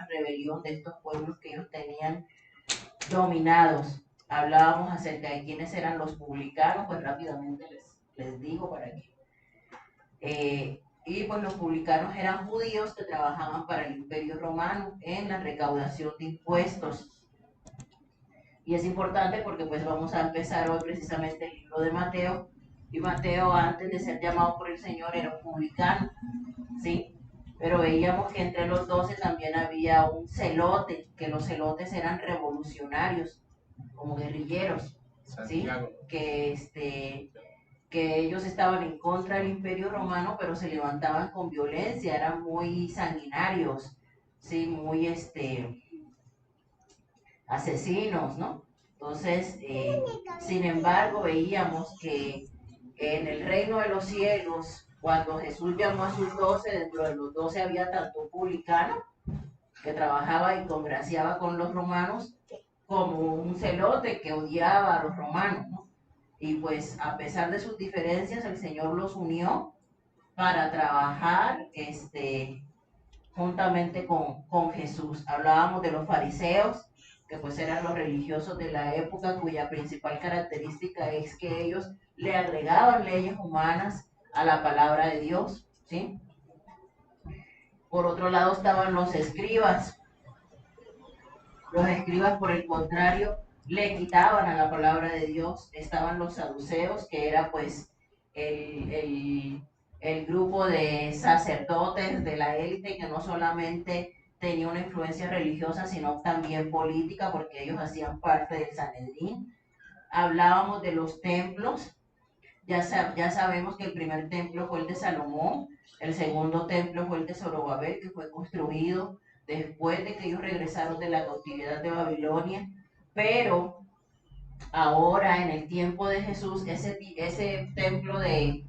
una rebelión de estos pueblos que ellos tenían dominados. Hablábamos acerca de quiénes eran los publicanos, pues rápidamente les digo para que... y pues los publicanos eran judíos que trabajaban para el Imperio Romano en la recaudación de impuestos. Y es importante porque pues vamos a empezar hoy precisamente el libro de Mateo, y Mateo antes de ser llamado por el Señor era un publicano, ¿sí? Pero veíamos que entre los 12 también había un celote, que los celotes eran revolucionarios, como guerrilleros, ¿sí? Que ellos estaban en contra del Imperio Romano, pero se levantaban con violencia, eran muy sanguinarios, ¿sí? Muy asesinos, ¿no? Entonces, sin embargo, veíamos que en el reino de los cielos, cuando Jesús llamó a sus 12, dentro de los 12 había tanto un publicano que trabajaba y congraciaba con los romanos, como un celote que odiaba a los romanos, ¿no? Y pues a pesar de sus diferencias, el Señor los unió para trabajar juntamente con Jesús. Hablábamos de los fariseos, que pues eran los religiosos de la época, cuya principal característica es que ellos le agregaban leyes humanas a la palabra de Dios, ¿sí? Por otro lado estaban los escribas. Los escribas, por el contrario, le quitaban a la palabra de Dios. Estaban los saduceos, que era pues el grupo de sacerdotes de la élite que no solamente tenía una influencia religiosa, sino también política, porque ellos hacían parte del Sanedrín. Hablábamos de los templos. Ya sabemos que el primer templo fue el de Salomón, el segundo templo fue el de Zorobabel, que fue construido después de que ellos regresaron de la cautividad de Babilonia, pero ahora en el tiempo de Jesús, ese templo de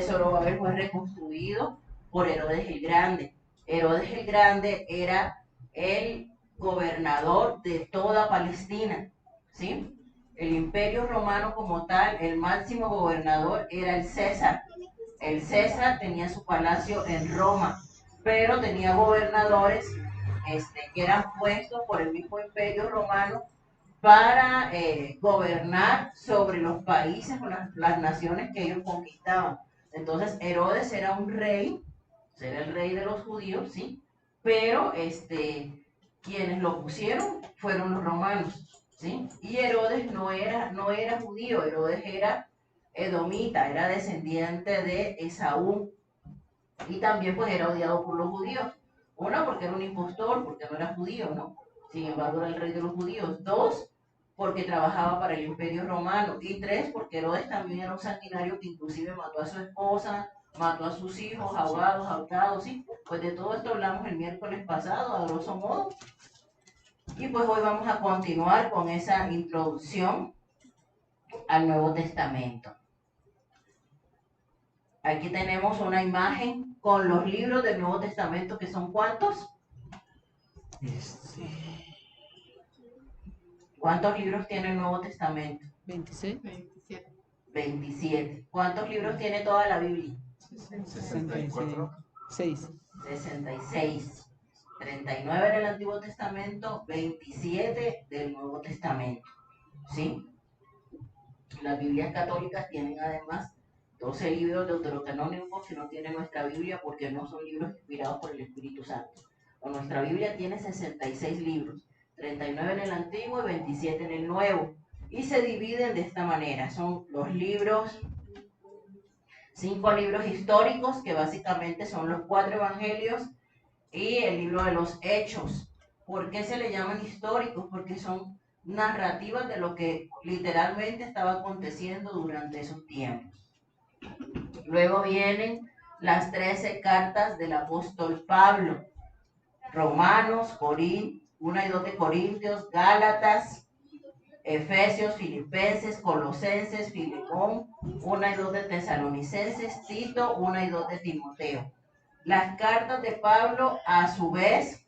Zorobabel fue reconstruido por Herodes el Grande. Herodes el Grande era el gobernador de toda Palestina, ¿sí? El Imperio Romano como tal, el máximo gobernador era el César. El César tenía su palacio en Roma, pero tenía gobernadores que eran puestos por el mismo Imperio Romano para gobernar sobre los países o las naciones que ellos conquistaban. Entonces Herodes era un rey, era el rey de los judíos, ¿sí? Pero quienes lo pusieron fueron los romanos, ¿sí? Y Herodes no era judío, Herodes era edomita, era descendiente de Esaú, y también pues era odiado por los judíos. Uno, porque era un impostor, porque no era judío, ¿no? Sin embargo, era el rey de los judíos. Dos, porque trabajaba para el Imperio Romano. Y tres, porque Herodes también era un sanguinario que inclusive mató a su esposa, mató a sus hijos, ahogados, ahorcados, ¿sí? Pues de todo esto hablamos el miércoles pasado, a grosso modo. Y pues hoy vamos a continuar con esa introducción al Nuevo Testamento. Aquí tenemos una imagen con los libros del Nuevo Testamento, que son ¿cuántos? ¿Cuántos libros tiene el Nuevo Testamento? 26. 27. ¿Cuántos libros tiene toda la Biblia? 64. 6. 66. 39 del Antiguo Testamento, 27 del Nuevo Testamento. ¿Sí? Las Biblias católicas tienen además 12 libros deuterocanónicos que no tiene nuestra Biblia porque no son libros inspirados por el Espíritu Santo. O nuestra Biblia tiene 66 libros, 39 en el Antiguo y 27 en el Nuevo. Y se dividen de esta manera. Son los libros, 5 libros históricos, que básicamente son los 4 evangelios, y el libro de los Hechos. ¿Por qué se le llaman históricos? Porque son narrativas de lo que literalmente estaba aconteciendo durante esos tiempos. Luego vienen las 13 cartas del apóstol Pablo: Romanos, 1 y 2 de Corintios, Gálatas, Efesios, Filipenses, Colosenses, Filemón, 1 y 2 de Tesalonicenses, Tito, 1 y 2 de Timoteo. Las cartas de Pablo, a su vez,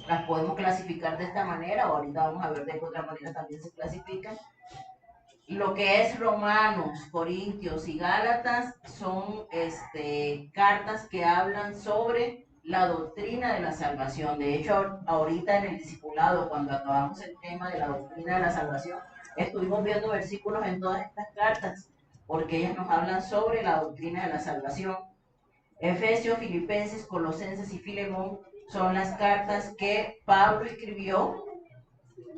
las podemos clasificar de esta manera, o ahorita vamos a ver de qué otra manera también se clasifican. Lo que es Romanos, Corintios y Gálatas son cartas que hablan sobre la doctrina de la salvación. De hecho, ahorita en el discipulado, cuando acabamos el tema de la doctrina de la salvación, estuvimos viendo versículos en todas estas cartas, porque ellas nos hablan sobre la doctrina de la salvación. Efesios, Filipenses, Colosenses y Filemón son las cartas que Pablo escribió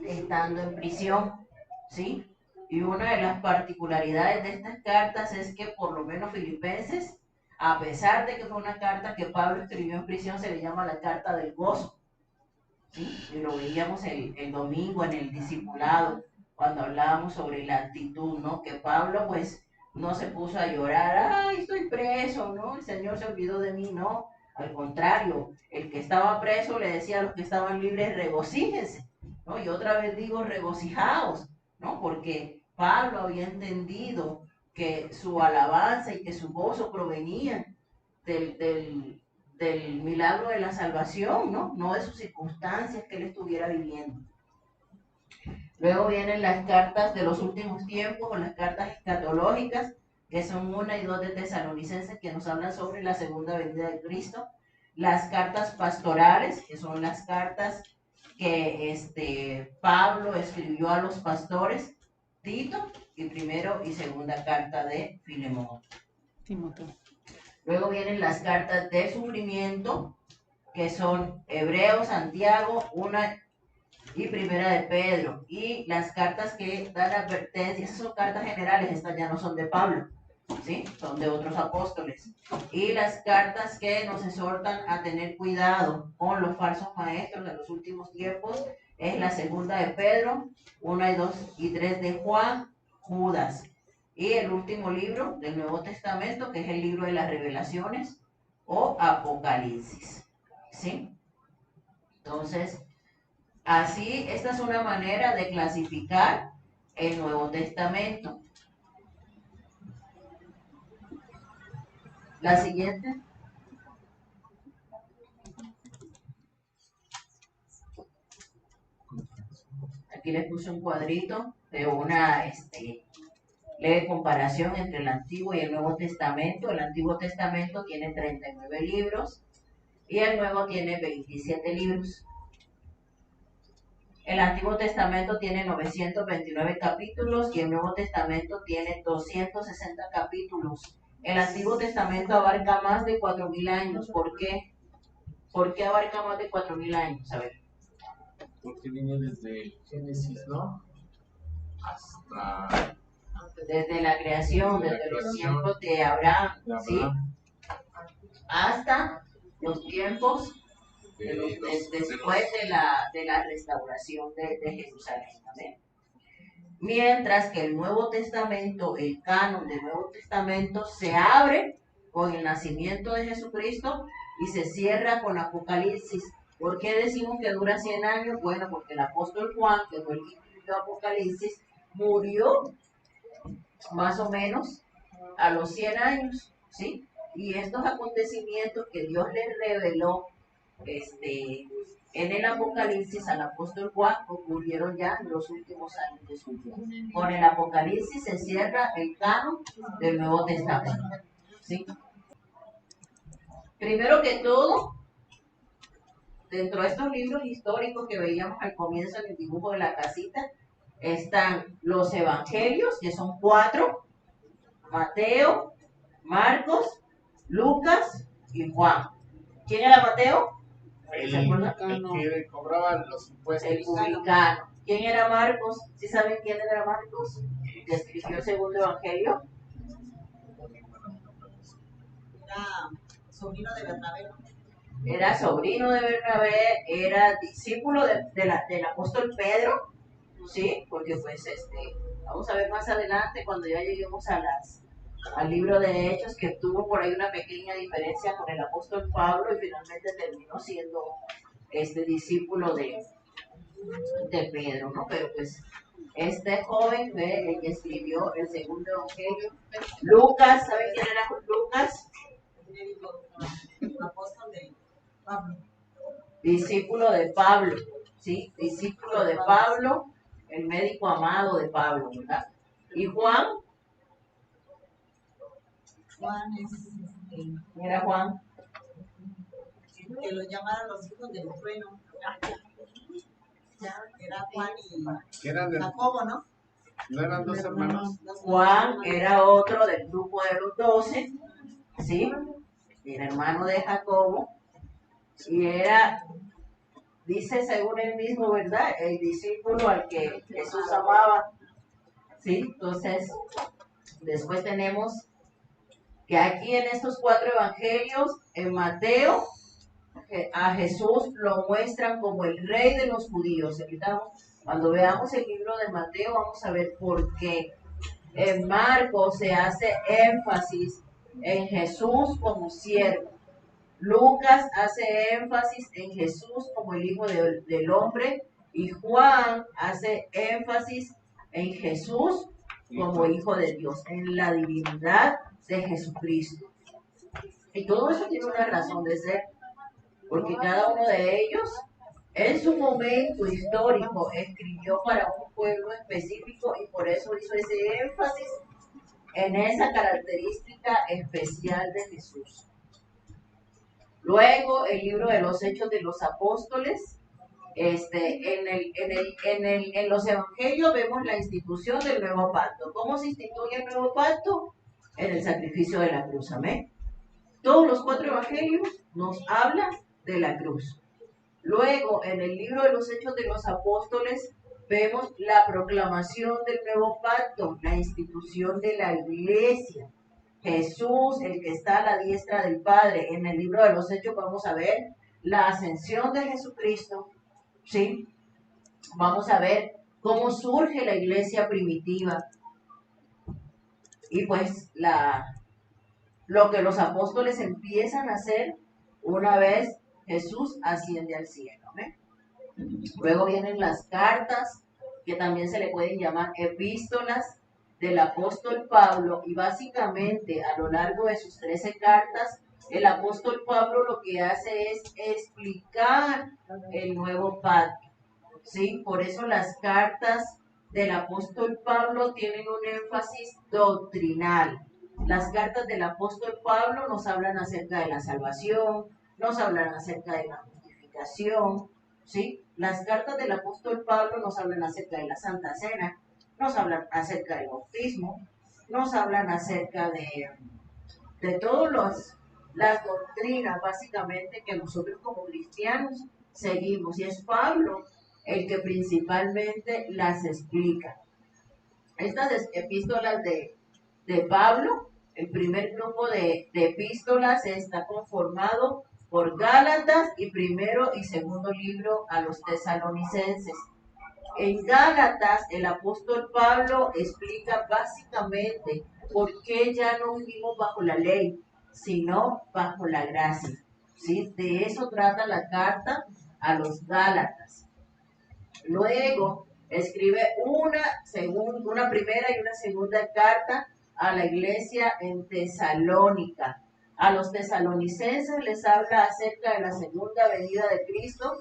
estando en prisión, ¿sí? Y una de las particularidades de estas cartas es que por lo menos Filipenses, a pesar de que fue una carta que Pablo escribió en prisión, se le llama la carta del gozo, ¿sí? Y lo veíamos el domingo en el discipulado, cuando hablábamos sobre la actitud, ¿no? Que Pablo pues no se puso a llorar, ay, estoy preso, ¿no? El Señor se olvidó de mí, no. Al contrario, el que estaba preso le decía a los que estaban libres, regocíjense, ¿no? Y otra vez digo, regocijaos, ¿no? Porque Pablo había entendido que su alabanza y que su gozo provenían del milagro de la salvación, ¿no? No de sus circunstancias que él estuviera viviendo. Luego vienen las cartas de los últimos tiempos o las cartas escatológicas, que son 1 y 2 de Tesalonicenses, que nos hablan sobre la segunda venida de Cristo. Las cartas pastorales, que son las cartas que Pablo escribió a los pastores, Tito, y primero y segunda carta de Filemón. Timoteo. Luego vienen las cartas de sufrimiento, que son Hebreos, Santiago, una y primera de Pedro. Y las cartas que dan advertencias, esas son cartas generales, estas ya no son de Pablo, ¿sí? Son de otros apóstoles. Y las cartas que nos exhortan a tener cuidado con los falsos maestros de los últimos tiempos es la segunda de Pedro, 1 y 2 y 3 de Juan, Judas. Y el último libro del Nuevo Testamento, que es el libro de las revelaciones o Apocalipsis, ¿sí? Entonces, así, esta es una manera de clasificar el Nuevo Testamento. La siguiente. Aquí les puse un cuadrito de una leve comparación entre el Antiguo y el Nuevo Testamento. El Antiguo Testamento tiene 39 libros y el Nuevo tiene 27 libros. El Antiguo Testamento tiene 929 capítulos y el Nuevo Testamento tiene 260 capítulos. El Antiguo Testamento abarca más de 4.000 años. ¿Por qué? ¿Por qué abarca más de 4.000 años? A ver. Porque viene desde el Génesis, ¿no? Hasta... Desde la creación, desde los tiempos de Abraham, ¿sí? Hasta los tiempos después de la restauración de Jerusalén. ¿Amén? Mientras que el Nuevo Testamento, el canon del Nuevo Testamento se abre con el nacimiento de Jesucristo y se cierra con Apocalipsis. ¿Por qué decimos que dura 100 años? Bueno, porque el apóstol Juan, que fue el que escribió Apocalipsis, murió más o menos a los 100 años, ¿sí? Y estos acontecimientos que Dios les reveló en el Apocalipsis al apóstol Juan ocurrieron ya en los últimos años de su vida. Con el Apocalipsis se cierra el canon del Nuevo Testamento, ¿sí? Primero que todo, dentro de estos libros históricos que veíamos al comienzo en el dibujo de la casita, están los evangelios, que son 4, Mateo, Marcos, Lucas y Juan. ¿Quién era Mateo? El que cobraba los impuestos. El publicano. ¿Quién era Marcos? ¿Sí saben quién era Marcos? Que escribió el segundo evangelio. Era sobrino de Bernabé. Era sobrino de Bernabé, era discípulo del apóstol Pedro, ¿sí? Porque pues vamos a ver más adelante cuando ya lleguemos al libro de Hechos, que tuvo por ahí una pequeña diferencia con el apóstol Pablo y finalmente terminó siendo discípulo de Pedro, ¿no? Pero pues este joven fue el que escribió el segundo evangelio. Lucas, ¿saben quién era Lucas? Apóstol de Pablo. Discípulo de Pablo, ¿sí? Discípulo de Pablo, el médico amado de Pablo, ¿verdad? Y Juan. Juan es... ¿Quién era Juan? que los llamaron los hijos del trueno. Era Juan Que eran y Jacobo, ¿no? ¿No eran dos hermanos? Juan era otro del grupo de los 12, ¿sí? Era hermano de Jacobo y era, dice según él mismo, ¿verdad? El discípulo al que Jesús amaba, ¿sí? Entonces, después tenemos que aquí en estos 4 evangelios, en Mateo, a Jesús lo muestran como el rey de los judíos. Cuando veamos el libro de Mateo vamos a ver por qué. En Marcos se hace énfasis en Jesús como siervo. Lucas hace énfasis en Jesús como el Hijo del Hombre y Juan hace énfasis en Jesús como Hijo de Dios, en la divinidad de Jesucristo. Y todo eso tiene una razón de ser, porque cada uno de ellos en su momento histórico escribió para un pueblo específico y por eso hizo ese énfasis en esa característica especial de Jesús. Luego, el libro de los Hechos de los Apóstoles, en los evangelios vemos la institución del nuevo pacto. ¿Cómo se instituye el nuevo pacto? En el sacrificio de la cruz, amén. Todos los 4 evangelios nos hablan de la cruz. Luego, en el libro de los Hechos de los Apóstoles, vemos la proclamación del nuevo pacto, la institución de la iglesia. Jesús, el que está a la diestra del Padre. En el libro de los Hechos vamos a ver la ascensión de Jesucristo, ¿sí? Vamos a ver cómo surge la iglesia primitiva. Y pues lo que los apóstoles empiezan a hacer una vez Jesús asciende al cielo. ¿eh? Luego vienen las cartas, que también se le pueden llamar epístolas del apóstol Pablo, y básicamente a lo largo de sus 13 cartas, el apóstol Pablo lo que hace es explicar el nuevo pacto. ¿Sí? Por eso las cartas del apóstol Pablo tienen un énfasis doctrinal. Las cartas del apóstol Pablo nos hablan acerca de la salvación, nos hablan acerca de la justificación, ¿sí? Las cartas del apóstol Pablo nos hablan acerca de la Santa Cena, nos hablan acerca del bautismo, nos hablan acerca de todas las doctrinas básicamente que nosotros como cristianos seguimos. Y es Pablo el que principalmente las explica. Estas epístolas de Pablo, el primer grupo de epístolas está conformado por Gálatas y primero y segundo libro a los tesalonicenses. En Gálatas el apóstol Pablo explica básicamente por qué ya no vivimos bajo la ley, sino bajo la gracia. ¿Sí? De eso trata la carta a los Gálatas. Luego escribe una primera y una segunda carta a la iglesia en Tesalónica. A los tesalonicenses les habla acerca de la segunda venida de Cristo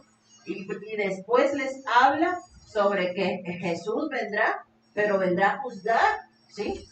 y después les habla sobre que Jesús vendrá, pero vendrá a juzgar, ¿sí?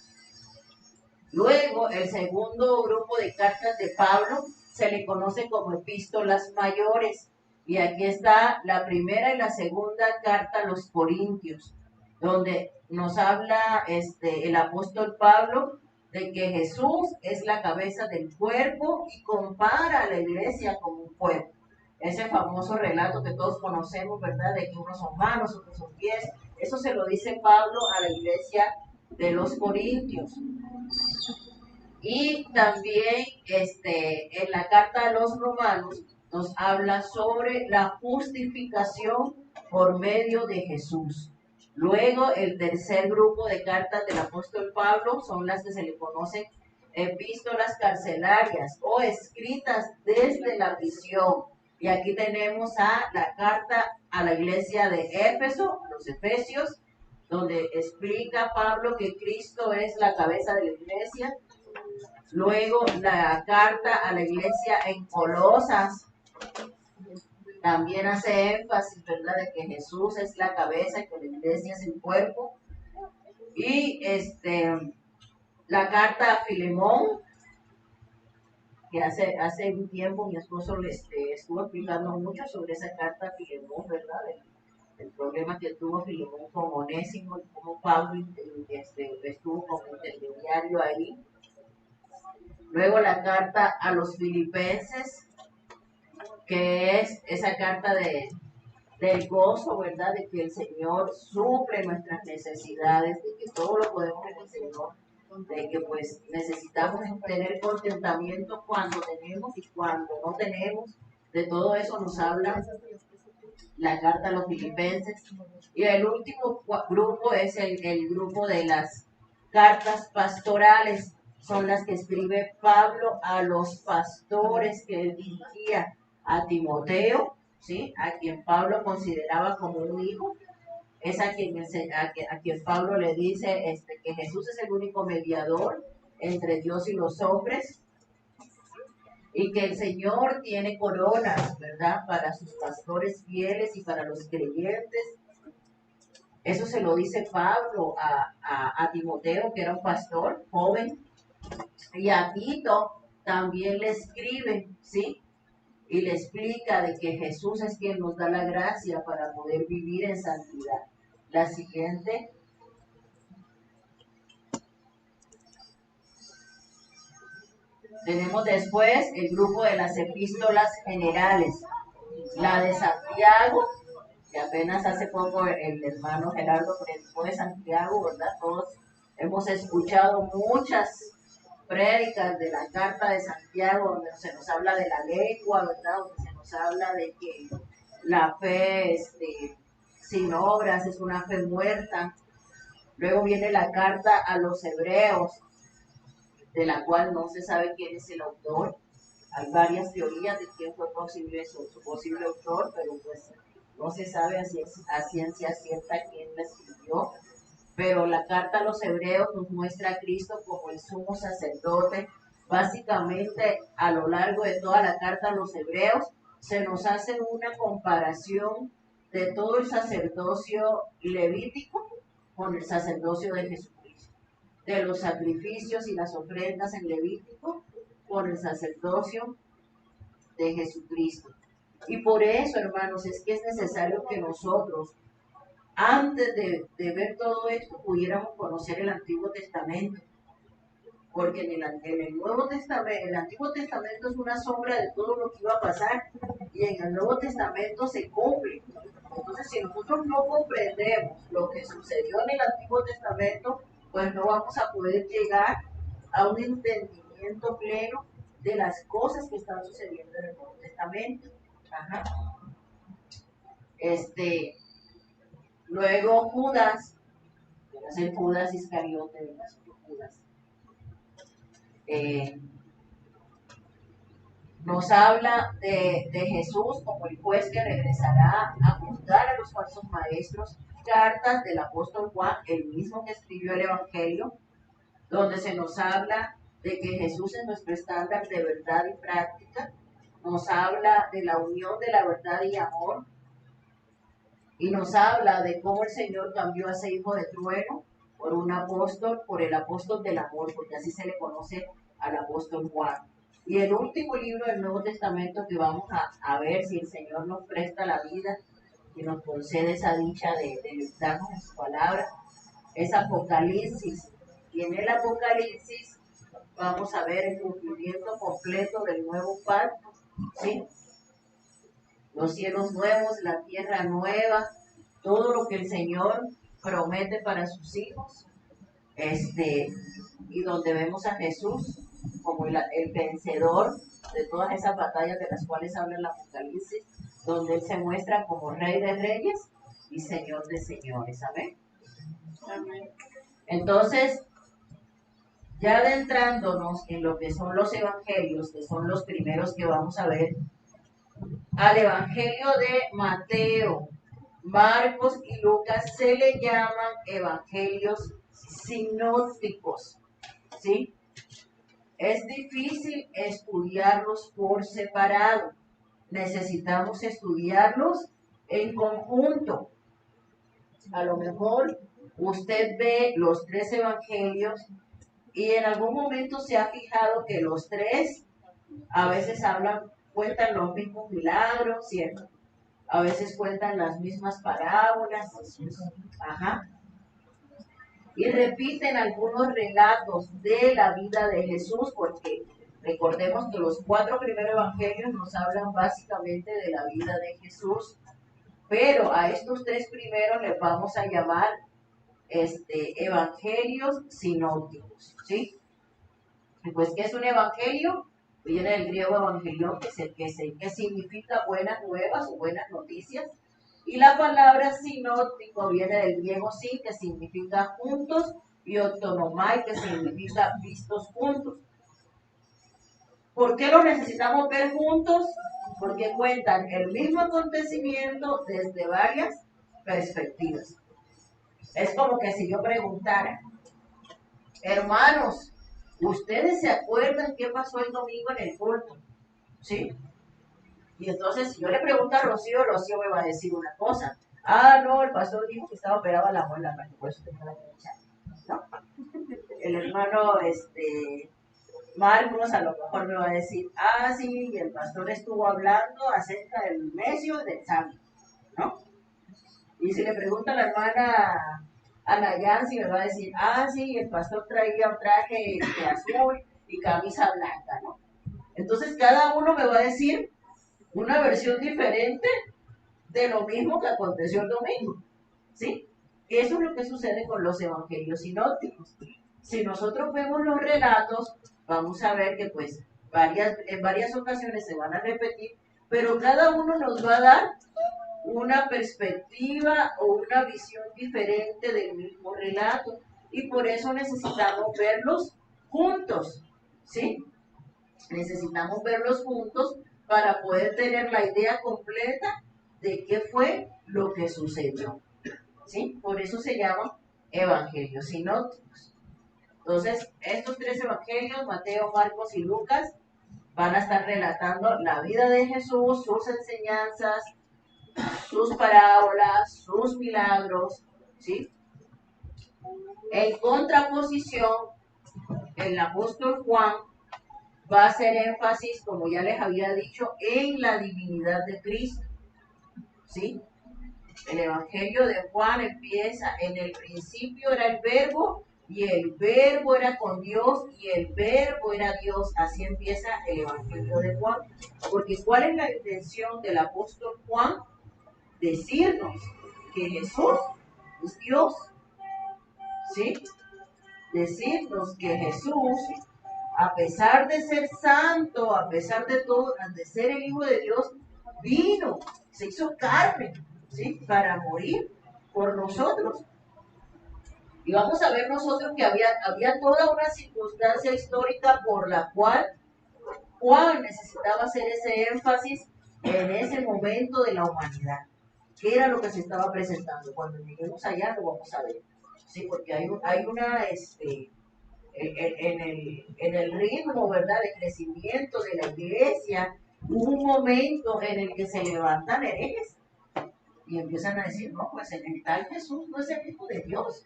Luego, el segundo grupo de cartas de Pablo se le conoce como epístolas mayores. Y aquí está la primera y la segunda carta a los Corintios, donde nos habla el apóstol Pablo de que Jesús es la cabeza del cuerpo y compara a la iglesia como un cuerpo. Ese famoso relato que todos conocemos, ¿verdad? De que unos son manos, otros son pies. Eso se lo dice Pablo a la iglesia de los Corintios. Y también en la carta a los Romanos nos habla sobre la justificación por medio de Jesús. Luego, el tercer grupo de cartas del apóstol Pablo son las que se le conocen epístolas carcelarias o escritas desde la prisión. Y aquí tenemos la carta a la iglesia de Éfeso, los Efesios, donde explica Pablo que Cristo es la cabeza de la iglesia. Luego la carta a la iglesia en Colosas también hace énfasis, ¿verdad?, de que Jesús es la cabeza y que la iglesia es el cuerpo. Y la carta a Filemón que hace un tiempo mi esposo le estuvo explicando mucho sobre esa carta a Filemón, ¿verdad? El problema que tuvo Filemón con Onésimo, y cómo Pablo estuvo como intermediario ahí. Luego la carta a los filipenses, que es esa carta del gozo, ¿verdad? De que el Señor suple nuestras necesidades, de que todo lo podemos en el Señor, de que pues necesitamos tener contentamiento cuando tenemos y cuando no tenemos. De todo eso nos habla la carta a los filipenses. Y el último grupo es el grupo de las cartas pastorales. Son las que escribe Pablo a los pastores que él dirigía, a Timoteo, ¿sí? A quien Pablo consideraba como un hijo. Es a quien Pablo le dice que Jesús es el único mediador entre Dios y los hombres, y que el Señor tiene coronas, ¿verdad? Para sus pastores fieles y para los creyentes. Eso se lo dice Pablo a Timoteo, que era un pastor joven, y a Tito también le escribe, ¿sí? Y le explica de que Jesús es quien nos da la gracia para poder vivir en santidad. La siguiente. Tenemos después el grupo de las epístolas generales. La de Santiago, que apenas hace poco el hermano Gerardo predicó de Santiago, ¿verdad? Todos hemos escuchado muchas prédicas de la carta de Santiago, donde se nos habla de la lengua, ¿verdad? Donde se nos habla de que la fe sin obras es una fe muerta. Luego viene la carta a los hebreos, de la cual no se sabe quién es el autor. Hay varias teorías de quién fue su posible autor, pero pues no se sabe a ciencia cierta quién la escribió. Pero la carta a los hebreos nos muestra a Cristo como el sumo sacerdote. Básicamente, a lo largo de toda la carta a los hebreos, se nos hace una comparación de todo el sacerdocio levítico con el sacerdocio de Jesucristo, de los sacrificios y las ofrendas en Levítico con el sacerdocio de Jesucristo. Y por eso, hermanos, es que es necesario que nosotros, antes de ver todo esto, pudiéramos conocer el Antiguo Testamento. Porque en el Nuevo Testamento, el Antiguo Testamento es una sombra de todo lo que iba a pasar, y en el Nuevo Testamento se cumple. Entonces, si nosotros no comprendemos lo que sucedió en el Antiguo Testamento, pues no vamos a poder llegar a un entendimiento pleno de las cosas que están sucediendo en el Nuevo Testamento. Ajá. Luego Judas, que no es el Judas Iscariote, de las Judas, nos habla de Jesús como el juez que regresará a juzgar a los falsos maestros. Cartas del apóstol Juan, el mismo que escribió el Evangelio, donde se nos habla de que Jesús es nuestro estándar de verdad y práctica. Nos habla de la unión de la verdad y amor, y nos habla de cómo el Señor cambió a ese hijo de trueno por un apóstol, por el apóstol del amor, porque así se le conoce al apóstol Juan. Y el último libro del Nuevo Testamento que vamos a ver, si el Señor nos presta la vida y nos concede esa dicha de meditarnos en su palabra, es Apocalipsis. Y en el Apocalipsis vamos a ver el cumplimiento completo del nuevo pacto, ¿sí? Los cielos nuevos, la tierra nueva, todo lo que el Señor promete para sus hijos, y donde vemos a Jesús como el vencedor de todas esas batallas de las cuales habla el Apocalipsis, donde Él se muestra como Rey de Reyes y Señor de Señores. Amén. Amén. Entonces, ya adentrándonos en lo que son los evangelios, que son los primeros que vamos a ver, al Evangelio de Mateo, Marcos y Lucas se le llaman evangelios sinópticos, ¿sí? Es difícil estudiarlos por separado. Necesitamos estudiarlos en conjunto. A lo mejor usted ve los 3 evangelios y en algún momento se ha fijado que los 3 A veces cuentan los mismos milagros, ¿cierto? A veces cuentan las mismas parábolas, ajá, y repiten algunos relatos de la vida de Jesús, porque recordemos que los 4 primeros evangelios nos hablan básicamente de la vida de Jesús, pero a estos 3 primeros les vamos a llamar evangelios sinópticos, ¿sí? Y pues, ¿qué es un evangelio? Viene del griego evangelión, que significa buenas nuevas o buenas noticias. Y la palabra sinóptico viene del griego sin, que significa juntos, y otonomai, que significa vistos juntos. ¿Por qué lo necesitamos ver juntos? Porque cuentan el mismo acontecimiento desde varias perspectivas. Es como que si yo preguntara, hermanos, ¿ustedes se acuerdan qué pasó el domingo en el culto? ¿Sí? Y entonces, si yo le pregunto a Rocío, Rocío me va a decir una cosa. Ah, no, el pastor dijo que estaba operado a la muela, por eso tenía la derecha, ¿no? El hermano, Marcos a lo mejor me va a decir, ah, sí, y el pastor estuvo hablando acerca del necio del sabio, ¿no? Y si le pregunta a la hermana Ana Yancy, me va a decir, ah, sí, el pastor traía un traje azul y camisa blanca, ¿no? Entonces cada uno me va a decir una versión diferente de lo mismo que aconteció el domingo, ¿sí? Eso es lo que sucede con los evangelios sinópticos. Si nosotros vemos los relatos, vamos a ver que pues en varias ocasiones se van a repetir, pero cada uno nos va a dar una perspectiva o una visión diferente del mismo relato, y por eso necesitamos verlos juntos, ¿sí? Necesitamos verlos juntos para poder tener la idea completa de qué fue lo que sucedió, ¿sí? Por eso se llaman evangelios sinópticos. Entonces, estos 3 evangelios, Mateo, Marcos y Lucas, van a estar relatando la vida de Jesús, sus enseñanzas, sus parábolas, sus milagros, ¿sí? En contraposición, el apóstol Juan va a hacer énfasis, como ya les había dicho, en la divinidad de Cristo, ¿sí? El Evangelio de Juan empieza, en el principio era el verbo, y el verbo era con Dios, y el verbo era Dios. Así empieza el Evangelio de Juan. Porque ¿cuál es la intención del apóstol Juan? Decirnos que Jesús es Dios, ¿sí? Decirnos que Jesús, a pesar de ser santo, a pesar de todo, de ser el Hijo de Dios, vino, se hizo carne, ¿sí? Para morir por nosotros. Y vamos a ver nosotros que había toda una circunstancia histórica por la cual Juan necesitaba hacer ese énfasis en ese momento de la humanidad. ¿Qué era lo que se estaba presentando? Cuando lleguemos allá lo vamos a ver. Sí, porque hay una, en el ritmo, ¿verdad?, de crecimiento de la iglesia, hubo un momento en el que se levantan herejes y empiezan a decir, no, pues el tal Jesús no es el Hijo de Dios,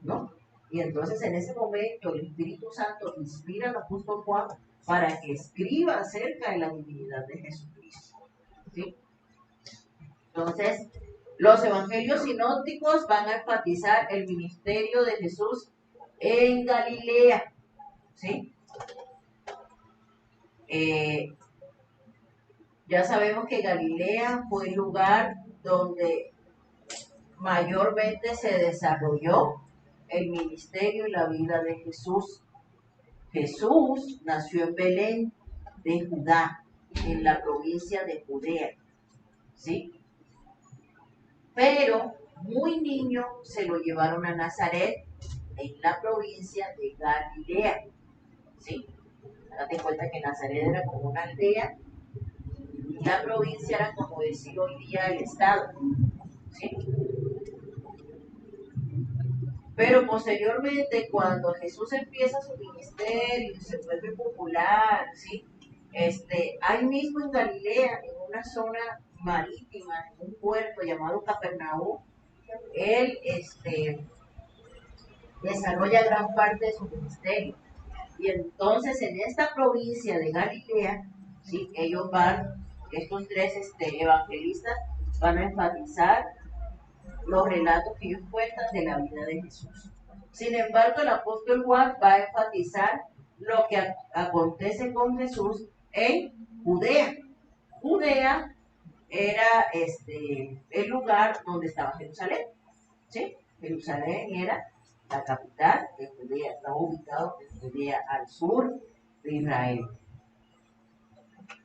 ¿no? Y entonces en ese momento el Espíritu Santo inspira al apóstol Juan para que escriba acerca de la divinidad de Jesucristo, ¿sí? Entonces, los evangelios sinópticos van a enfatizar el ministerio de Jesús en Galilea, ¿sí? Ya sabemos que Galilea fue el lugar donde mayormente se desarrolló el ministerio y la vida de Jesús. Jesús nació en Belén de Judá, en la provincia de Judea, ¿sí? Pero muy niño se lo llevaron a Nazaret, en la provincia de Galilea, ¿sí? Date cuenta que Nazaret era como una aldea y la provincia era como decir hoy día el estado, ¿sí? Pero posteriormente, cuando Jesús empieza su ministerio y se vuelve popular, ¿sí? Ahí mismo en Galilea, en una zona marítima, en un puerto llamado Capernaum, él desarrolla gran parte de su ministerio. Y entonces en esta provincia de Galilea ¿sí? Estos tres evangelistas van a enfatizar los relatos que ellos cuentan de la vida de Jesús. Sin embargo, el apóstol Juan va a enfatizar lo que acontece con Jesús en Judea. Judea era el lugar donde estaba Jerusalén, ¿sí? Jerusalén era la capital de Judea, estaba ubicado en Judea, al sur de Israel.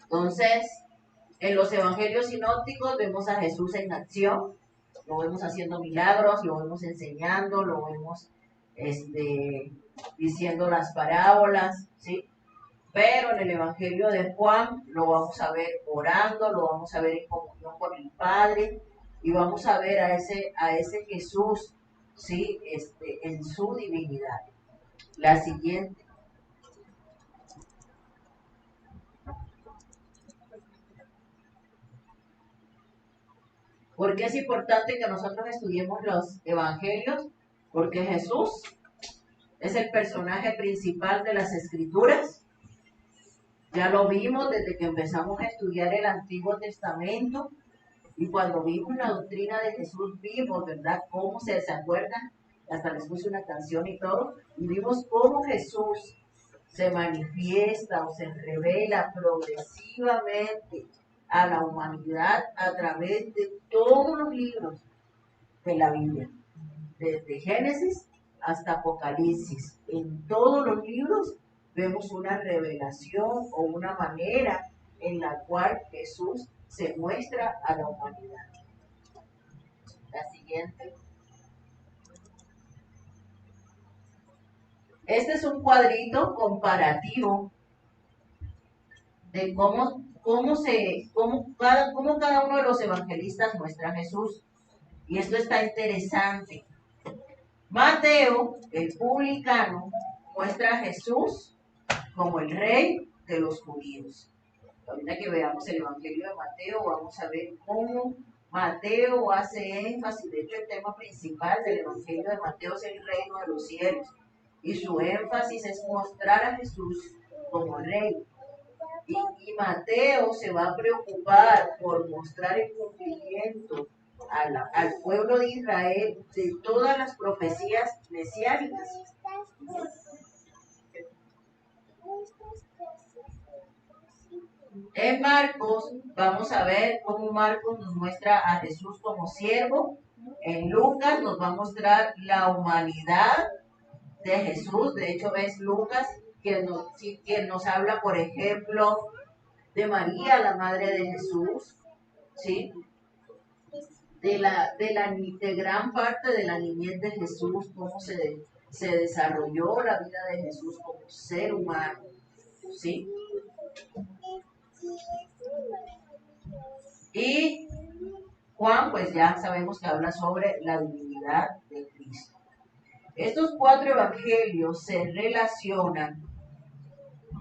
Entonces, en los evangelios sinópticos vemos a Jesús en acción, lo vemos haciendo milagros, lo vemos enseñando, lo vemos diciendo las parábolas, ¿sí? Pero en el evangelio de Juan lo vamos a ver orando, lo vamos a ver en comunión con el Padre y vamos a ver a ese Jesús, ¿sí? En su divinidad. La siguiente. ¿Por qué es importante que nosotros estudiemos los evangelios? Porque Jesús es el personaje principal de las Escrituras. Ya lo vimos desde que empezamos a estudiar el Antiguo Testamento y cuando vimos la doctrina de Jesús vimos, ¿verdad? Cómo se acuerdan, hasta les puse una canción y todo, y vimos cómo Jesús se manifiesta o se revela progresivamente a la humanidad a través de todos los libros de la Biblia, desde Génesis hasta Apocalipsis. En todos los libros vemos una revelación o una manera en la cual Jesús se muestra a la humanidad. La siguiente. Este es un cuadrito comparativo de cómo cada uno de los evangelistas muestra a Jesús. Y esto está interesante. Mateo, el publicano, muestra a Jesús como el rey de los judíos. Ahorita que veamos el evangelio de Mateo, vamos a ver cómo Mateo hace énfasis. De hecho, el tema principal del evangelio de Mateo es el reino de los cielos. Y su énfasis es mostrar a Jesús como rey. Y Mateo se va a preocupar por mostrar el cumplimiento al pueblo de Israel de todas las profecías mesiánicas. En Marcos vamos a ver cómo Marcos nos muestra a Jesús como siervo. En Lucas nos va a mostrar la humanidad de Jesús. De hecho, ves Lucas quien nos habla, por ejemplo, de María, la madre de Jesús, ¿sí? De gran parte de la niñez de Jesús, cómo se desarrolló la vida de Jesús como ser humano, ¿sí? Y Juan, pues ya sabemos que habla sobre la divinidad de Cristo. Estos 4 evangelios se relacionan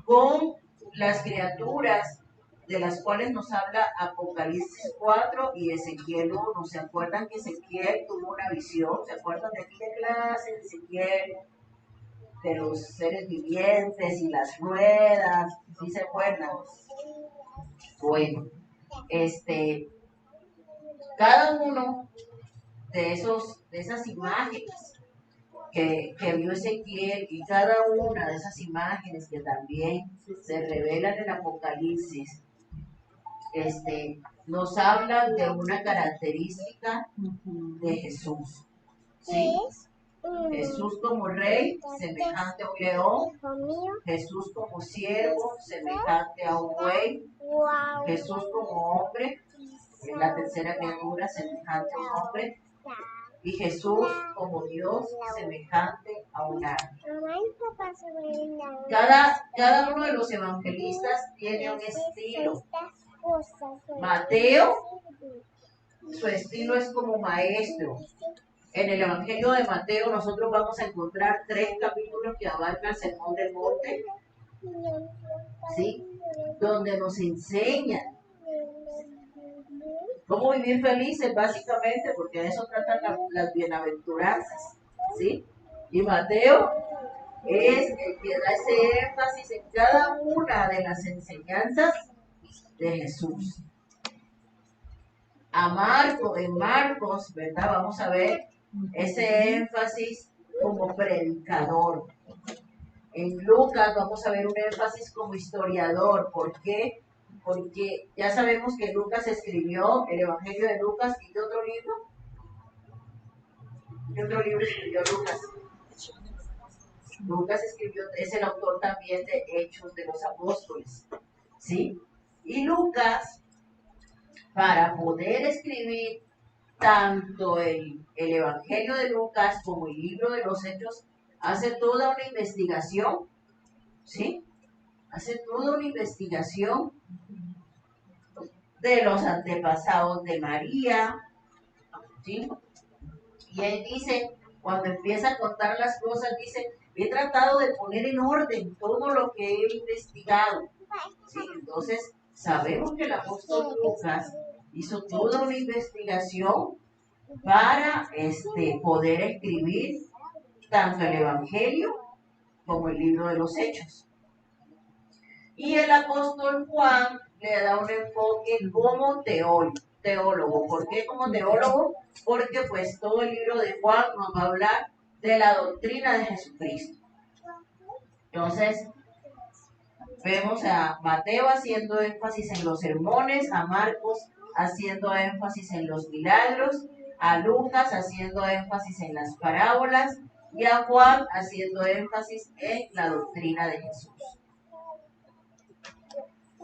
con las criaturas de las cuales nos habla Apocalipsis 4 y Ezequiel 1. ¿Se acuerdan que Ezequiel tuvo una visión? ¿Se acuerdan de qué clase de Ezequiel? De los seres vivientes y las ruedas. ¿Sí se acuerdan? Bueno, cada uno de esas imágenes que vio Ezequiel y cada una de esas imágenes que también se revelan en Apocalipsis, nos hablan de una característica de Jesús, ¿sí? Jesús como rey, semejante a un león. Jesús como siervo, semejante a un buey. Jesús como hombre, es la tercera criatura, semejante a un hombre. Y Jesús como Dios, semejante a un ángel. Cada uno de los evangelistas tiene un estilo. Mateo, su estilo es como maestro. En el Evangelio de Mateo nosotros vamos a encontrar 3 capítulos que abarcan el Sermón del Monte, ¿sí? Donde nos enseñan cómo vivir felices, básicamente, porque de eso tratan las bienaventuranzas, ¿sí? Y Mateo es el que da ese énfasis en cada una de las enseñanzas de Jesús. En Marcos, ¿verdad? Vamos a ver ese énfasis como predicador. En Lucas vamos a ver un énfasis como historiador. ¿Por qué? Porque ya sabemos que Lucas escribió el Evangelio de Lucas y de otro libro. ¿Qué otro libro escribió Lucas? Lucas escribió, es el autor también de Hechos de los Apóstoles, ¿sí? Y Lucas, para poder escribir tanto el Evangelio de Lucas como el libro de los Hechos, hace toda una investigación, ¿sí? Hace toda una investigación de los antepasados de María, ¿sí? Y él dice, cuando empieza a contar las cosas, dice, he tratado de poner en orden todo lo que he investigado. ¿Sí? Entonces, sabemos que el apóstol Lucas hizo toda una investigación para poder escribir tanto el Evangelio como el libro de los Hechos. Y el apóstol Juan le da un enfoque como teólogo. ¿Por qué como teólogo? Porque pues todo el libro de Juan nos va a hablar de la doctrina de Jesucristo. Entonces, vemos a Mateo haciendo énfasis en los sermones, a Marcos haciendo énfasis en los milagros, a Lucas haciendo énfasis en las parábolas y a Juan haciendo énfasis en la doctrina de Jesús.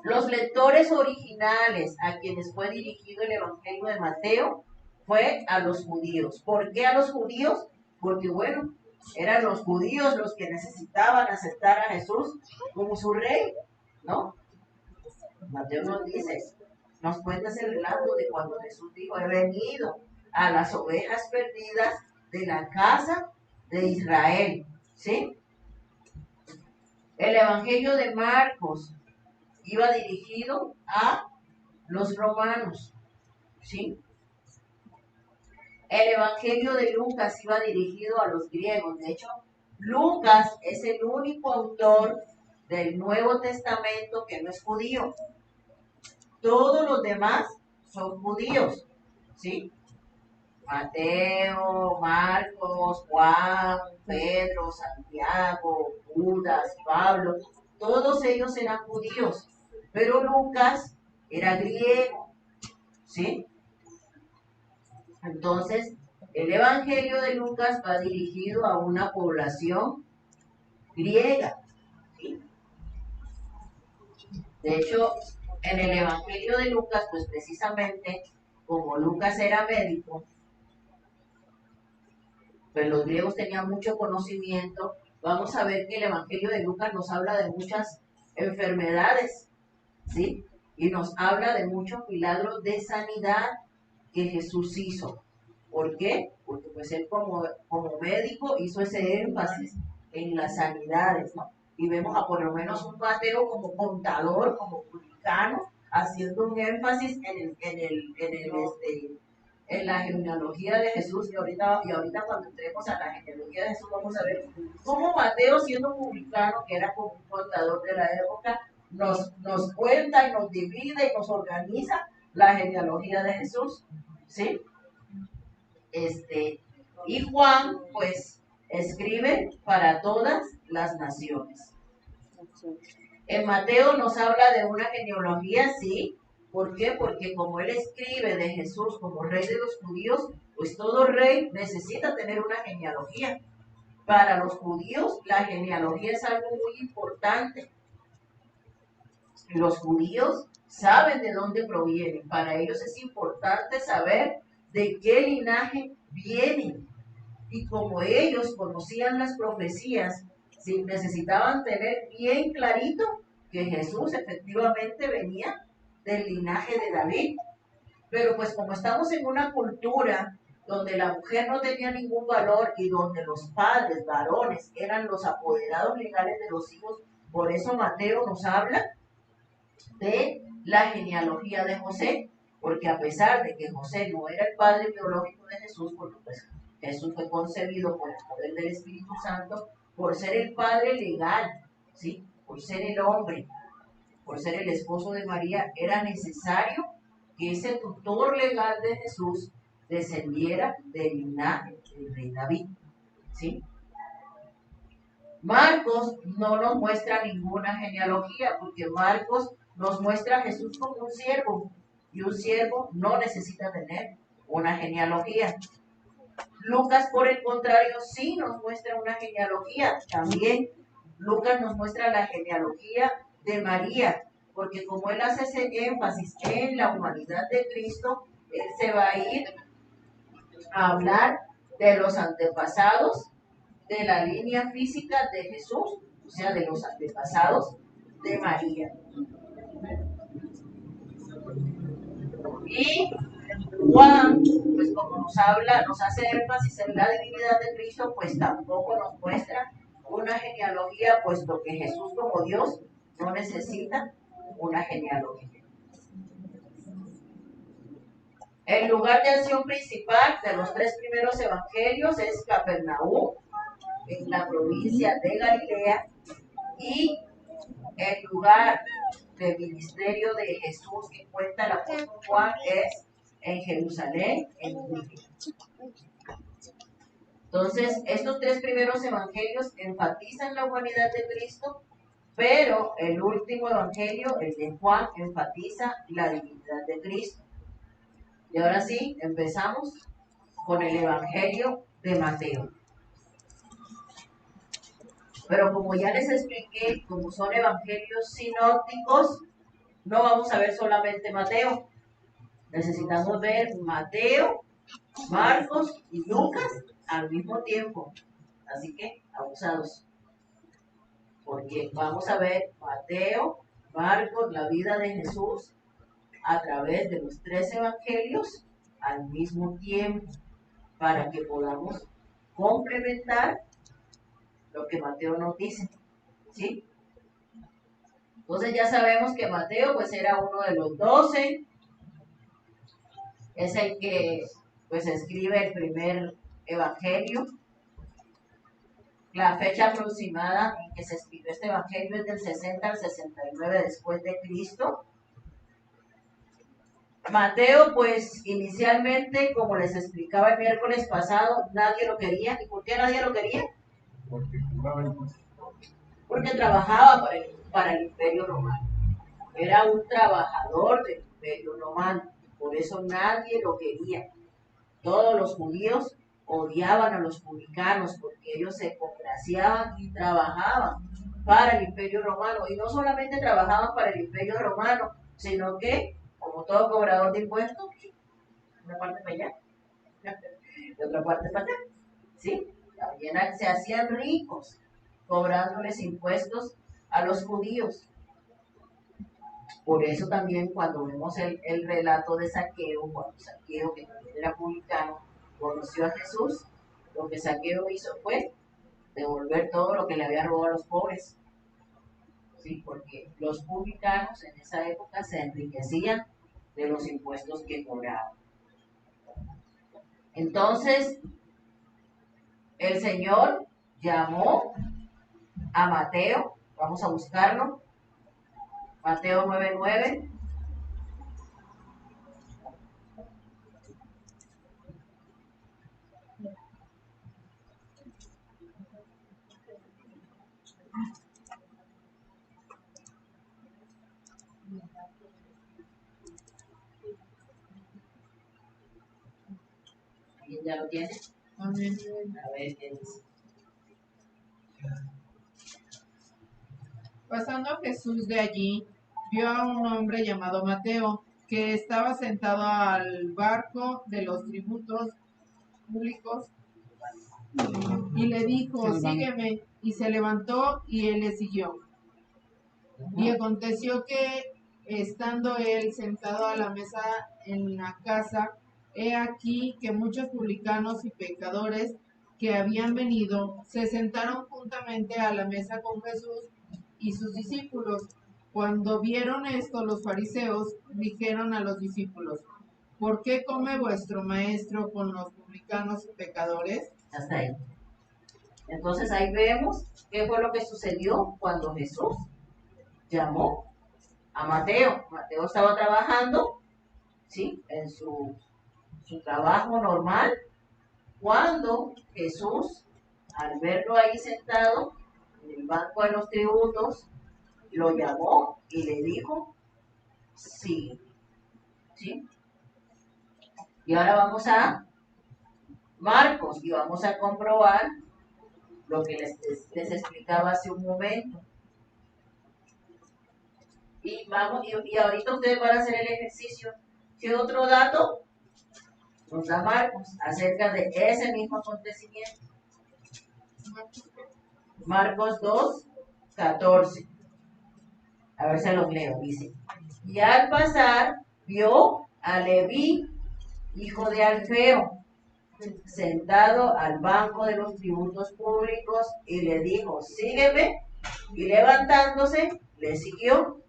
Los lectores originales a quienes fue dirigido el Evangelio de Mateo fue a los judíos. ¿Por qué a los judíos? Porque bueno, eran los judíos los que necesitaban aceptar a Jesús como su rey, ¿no? Mateo nos dice, nos cuenta ese relato de cuando Jesús dijo, he venido a las ovejas perdidas de la casa de Israel, ¿sí? El Evangelio de Marcos iba dirigido a los romanos, ¿sí? El Evangelio de Lucas iba dirigido a los griegos. De hecho, Lucas es el único autor del Nuevo Testamento que no es judío. Todos los demás son judíos, ¿sí? Mateo, Marcos, Juan, Pedro, Santiago, Judas, Pablo, todos ellos eran judíos. Pero Lucas era griego, ¿sí? Entonces, el Evangelio de Lucas va dirigido a una población griega, ¿sí? De hecho, en el Evangelio de Lucas, pues precisamente, como Lucas era médico, pues los griegos tenían mucho conocimiento. Vamos a ver que el Evangelio de Lucas nos habla de muchas enfermedades, ¿sí? Y nos habla de muchos milagros de sanidad que Jesús hizo. ¿Por qué? Porque pues él como médico hizo ese énfasis en las sanidades, ¿no? Y vemos a por lo menos un Mateo como contador, como publicano, haciendo un énfasis en la genealogía de Jesús. Y ahorita cuando entremos a la genealogía de Jesús vamos a ver cómo Mateo, siendo publicano, que era como un contador de la época, nos cuenta y nos divide y nos organiza la genealogía de Jesús, ¿sí? Y Juan, pues, escribe para todas las naciones. En Mateo nos habla de una genealogía, sí. ¿Por qué? Porque como él escribe de Jesús como rey de los judíos, pues todo rey necesita tener una genealogía. Para los judíos, la genealogía es algo muy importante. Los judíos saben de dónde provienen. Para ellos es importante saber de qué linaje vienen. Y como ellos conocían las profecías, sí, necesitaban tener bien clarito que Jesús efectivamente venía del linaje de David. Pero pues como estamos en una cultura donde la mujer no tenía ningún valor y donde los padres varones eran los apoderados legales de los hijos, por eso Mateo nos habla de la genealogía de José, porque a pesar de que José no era el padre biológico de Jesús, porque pues Jesús fue concebido por el poder del Espíritu Santo, por ser el padre legal, ¿sí? Por ser el hombre. por ser el esposo de María, era necesario que ese tutor legal de Jesús descendiera del linaje del rey David. ¿Sí? Marcos no nos muestra ninguna genealogía, porque Marcos nos muestra a Jesús como un siervo, y un siervo no necesita tener una genealogía. Lucas, por el contrario, sí nos muestra una genealogía. También Lucas nos muestra la genealogía de María, porque como él hace ese énfasis en la humanidad de Cristo, él se va a ir a hablar de los antepasados de la línea física de Jesús, o sea, de los antepasados de María. Y Juan, pues como nos habla, nos hace énfasis en la divinidad de Cristo, pues tampoco nos muestra una genealogía, puesto que Jesús como Dios no necesita una genealogía. El lugar de acción principal de los tres primeros evangelios es Capernaum, en la provincia de Galilea, y el lugar del ministerio de Jesús que cuenta el apóstol Juan es en Jerusalén, en Judea. Entonces, estos tres primeros evangelios enfatizan la humanidad de Cristo, pero el último evangelio, el de Juan, enfatiza la divinidad de Cristo. Y ahora sí, empezamos con el evangelio de Mateo. Pero como ya les expliqué, como son evangelios sinópticos, no vamos a ver solamente Mateo. Necesitamos ver Mateo, Marcos y Lucas al mismo tiempo. Así que, abusados. Porque vamos a ver Mateo, Marcos, la vida de Jesús a través de los tres evangelios al mismo tiempo, para que podamos complementar lo que Mateo nos dice. ¿Sí? Entonces ya sabemos que Mateo pues era uno de los 12, es el que pues escribe el primer evangelio. La fecha aproximada en que se escribió este evangelio es del 60 al 69 después de Cristo. Mateo, pues inicialmente, como les explicaba el miércoles pasado, nadie lo quería. ¿Y por qué nadie lo quería? Porque trabajaba para el Imperio Romano. Era un trabajador del Imperio Romano. Por eso nadie lo quería. Todos los judíos odiaban a los publicanos porque ellos se congraciaban y trabajaban para el Imperio Romano. Y no solamente trabajaban para el Imperio Romano, sino que, como todo cobrador de impuestos, una parte para allá, de otra parte para allá. ¿Sí? También se hacían ricos cobrándoles impuestos a los judíos. Por eso también cuando vemos el relato de Zaqueo, cuando Zaqueo, que también era publicano, conoció a Jesús, lo que Zaqueo hizo fue devolver todo lo que le había robado a los pobres. ¿Sí? Porque los publicanos en esa época se enriquecían de los impuestos que cobraban. Entonces, el Señor llamó a Mateo, vamos a buscarlo, Mateo 9:9. ¿Alguien ya lo tiene? Amén. A ver qué dice. Pasando Jesús de allí, vio a un hombre llamado Mateo, que estaba sentado al barco de los tributos públicos, y le dijo, sígueme, y se levantó y él le siguió. Y aconteció que, estando él sentado a la mesa en la casa, he aquí que muchos publicanos y pecadores que habían venido se sentaron juntamente a la mesa con Jesús y sus discípulos. Cuando vieron esto, los fariseos dijeron a los discípulos, ¿por qué come vuestro maestro con los publicanos y pecadores? Hasta ahí. Entonces ahí vemos qué fue lo que sucedió cuando Jesús llamó a Mateo. Mateo estaba trabajando, ¿sí? En su trabajo normal, cuando Jesús, al verlo ahí sentado en el banco de los tributos, lo llamó y le dijo, sí, ¿sí? Y ahora vamos a Marcos y vamos a comprobar lo que les explicaba hace un momento. Y ahorita ustedes van a hacer el ejercicio. ¿Qué otro dato nos da Marcos acerca de ese mismo acontecimiento? Marcos 2:14. A ver si los leo, dice. Y al pasar, vio a Leví, hijo de Alfeo, sentado al banco de los tributos públicos, y le dijo, sígueme, y levantándose, le siguió.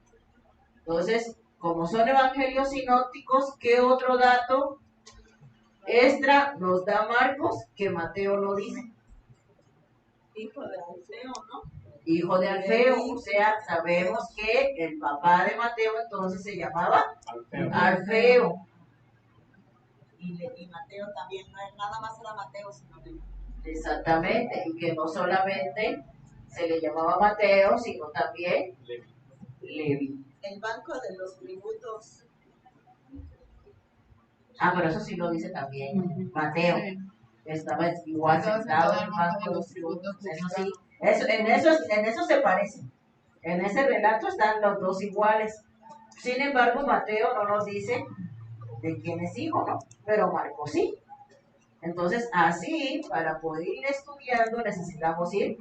Entonces, como son evangelios sinópticos, ¿qué otro dato extra nos da Marcos que Mateo no dice? Hijo de Alfeo, ¿no? Hijo de Alfeo, o sea, sabemos que el papá de Mateo entonces se llamaba Alfeo. Y Mateo también, no es nada más era Mateo, sino que... Exactamente, y que no solamente se le llamaba Mateo, sino también Levi. El banco de los tributos. Ah, pero eso sí lo dice también Mateo. Sí. Estaba igual sentado en el banco de los tributos. Eso sí, en eso se parecen. En ese relato están los dos iguales. Sin embargo, Mateo no nos dice de quién es hijo, ¿no? Pero Marcos sí. Entonces, así, para poder ir estudiando, necesitamos ir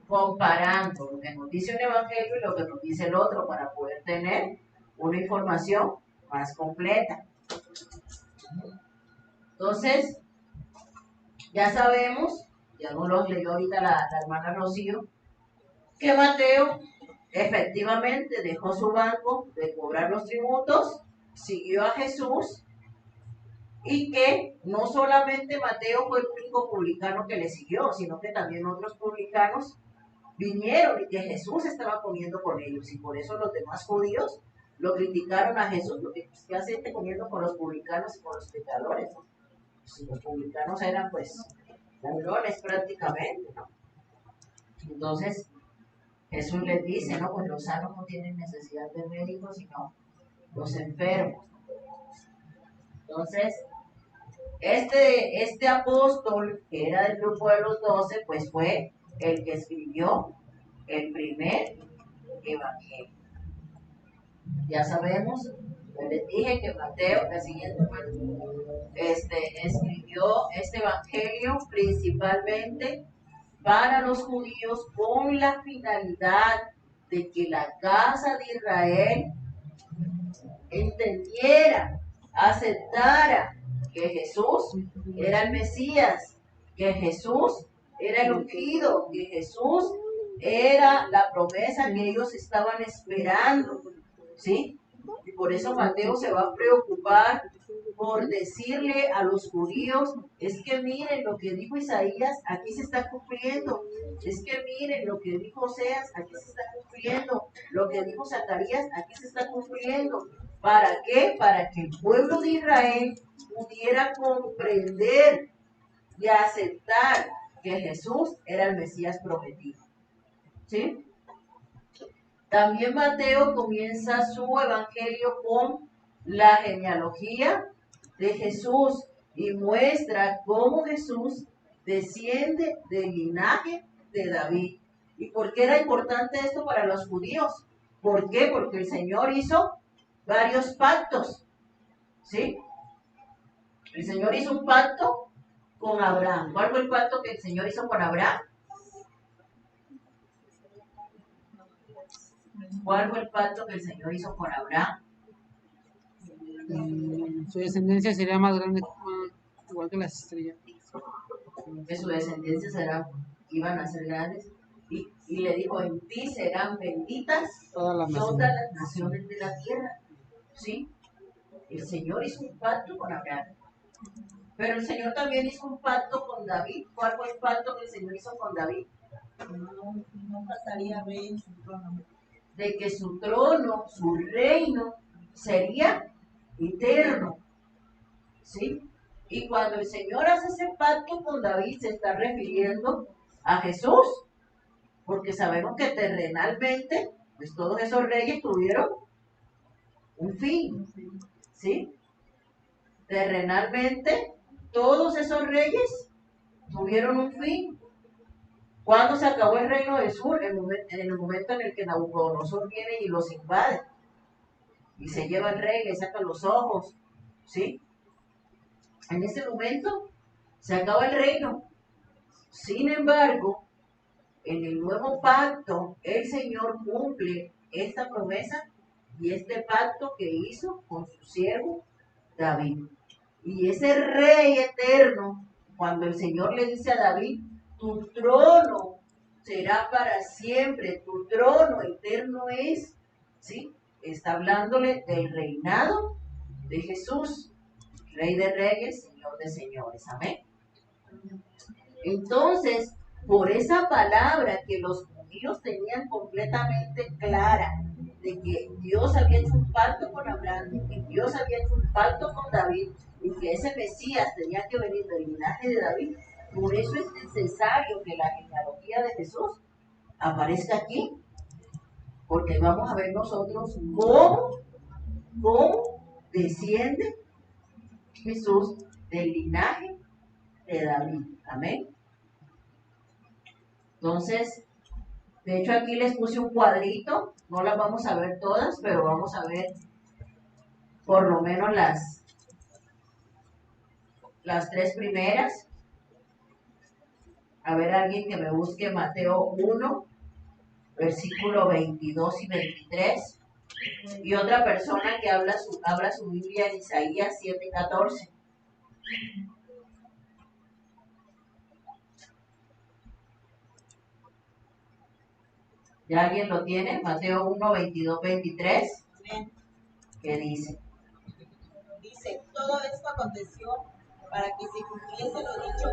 comparando lo que nos dice un evangelio y lo que nos dice el otro para poder tener una información más completa. Entonces, ya sabemos, ya nos lo leyó ahorita la hermana Rocío, que Mateo efectivamente dejó su banco de cobrar los tributos, siguió a Jesús, y que no solamente Mateo fue el único publicano que le siguió, sino que también otros publicanos vinieron y que Jesús estaba comiendo con ellos, y por eso los demás judíos lo criticaron a Jesús, lo que hace este comiendo con los publicanos y con los pecadores, ¿no? Si los publicanos eran pues ladrones prácticamente, ¿no? Entonces Jesús les dice, ¿no? Pues los sanos no tienen necesidad de médicos, sino los enfermos. Entonces, este apóstol, que era del grupo de los 12, pues fue el que escribió el primer evangelio. Ya sabemos, yo les dije que Mateo, el siguiente, escribió este evangelio principalmente para los judíos con la finalidad de que la casa de Israel entendiera, aceptara que Jesús era el Mesías, que Jesús era el ungido, que Jesús era la promesa que ellos estaban esperando, ¿sí? Y por eso Mateo se va a preocupar por decirle a los judíos, es que miren lo que dijo Isaías, aquí se está cumpliendo, es que miren lo que dijo Oseas, aquí se está cumpliendo, lo que dijo Zacarías, aquí se está cumpliendo. ¿Para qué? Para que el pueblo de Israel pudiera comprender y aceptar que Jesús era el Mesías prometido. ¿Sí? También Mateo comienza su evangelio con la genealogía de Jesús y muestra cómo Jesús desciende del linaje de David. ¿Y por qué era importante esto para los judíos? ¿Por qué? Porque el Señor hizo varios pactos, ¿sí? El Señor hizo un pacto con Abraham. ¿Cuál fue el pacto que el Señor hizo con Abraham? ¿Cuál fue el pacto que el Señor hizo con Abraham? Su descendencia sería más grande, igual que las estrellas. Que su descendencia iban a ser grandes. Y le dijo, en ti serán benditas Todas todas las naciones de la tierra. ¿Sí? El Señor hizo un pacto con Abraham. Pero el Señor también hizo un pacto con David. ¿Cuál fue el pacto que el Señor hizo con David? No pasaría a ver en su trono. de que su trono, su reino, sería eterno, ¿sí? Y cuando el Señor hace ese pacto con David, se está refiriendo a Jesús, porque sabemos que terrenalmente, pues todos esos reyes tuvieron un fin, ¿sí? Terrenalmente, todos esos reyes tuvieron un fin. ¿Cuándo se acabó el reino del sur? En el momento en el que Nabucodonosor viene y los invade. Y se lleva el rey, le saca los ojos, ¿sí? En ese momento se acaba el reino. Sin embargo, en el nuevo pacto, el Señor cumple esta promesa y este pacto que hizo con su siervo David. Y ese rey eterno, cuando el Señor le dice a David, tu trono será para siempre, tu trono eterno es, ¿sí? Está hablándole del reinado de Jesús, Rey de Reyes, Señor de Señores. Amén. Entonces, por esa palabra que los judíos tenían completamente clara, de que Dios había hecho un pacto con Abraham, de que Dios había hecho un pacto con David, y que ese Mesías tenía que venir del linaje de David, por eso es necesario que la genealogía de Jesús aparezca aquí, porque vamos a ver nosotros cómo desciende Jesús del linaje de David. Amén. Entonces, de hecho aquí les puse un cuadrito, no las vamos a ver todas, pero vamos a ver por lo menos las tres primeras. A ver, alguien que me busque Mateo 1, versículo 22 y 23. Y otra persona que abra su Biblia en Isaías 7, 14. ¿Ya alguien lo tiene? Mateo 1, 22, 23. Amén. ¿Qué dice? Dice, todo esto aconteció para que se cumpliese lo dicho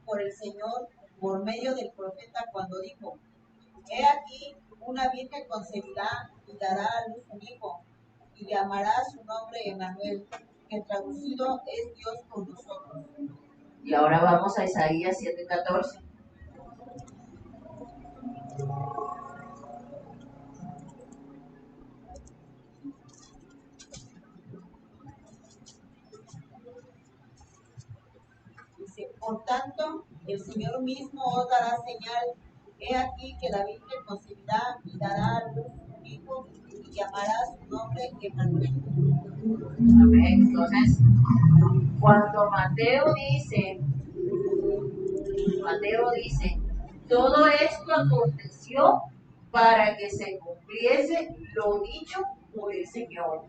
por el Señor por medio del profeta cuando dijo, he aquí, una virgen concebirá y dará a luz un hijo, y llamará su nombre Emmanuel, que traducido es Dios con nosotros. Y ahora vamos a Isaías 7, 14. Dice, por tanto, el Señor mismo os dará señal. He aquí que la Virgen concebirá y dará a luz un hijo y llamará su nombre Emmanuel. Amén. Entonces, cuando Mateo dice, todo esto aconteció para que se cumpliese lo dicho por el Señor.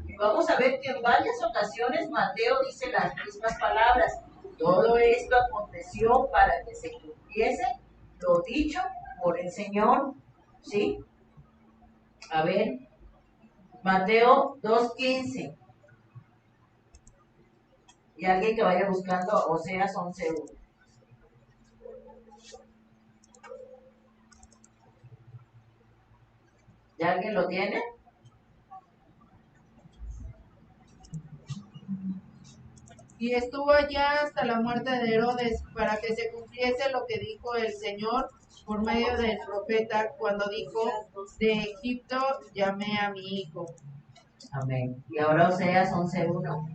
Y vamos a ver que en varias ocasiones Mateo dice las mismas palabras. Todo esto aconteció para que se cumpliese lo dicho por el Señor. ¿Sí? A ver, Mateo 2:15. Y alguien que vaya buscando Oseas 11:1. ¿Ya alguien lo tiene? Y estuvo allá hasta la muerte de Herodes, para que se cumpliese lo que dijo el Señor por medio del profeta, cuando dijo, de Egipto llamé a mi hijo. Amén. Y ahora Oseas 11:1.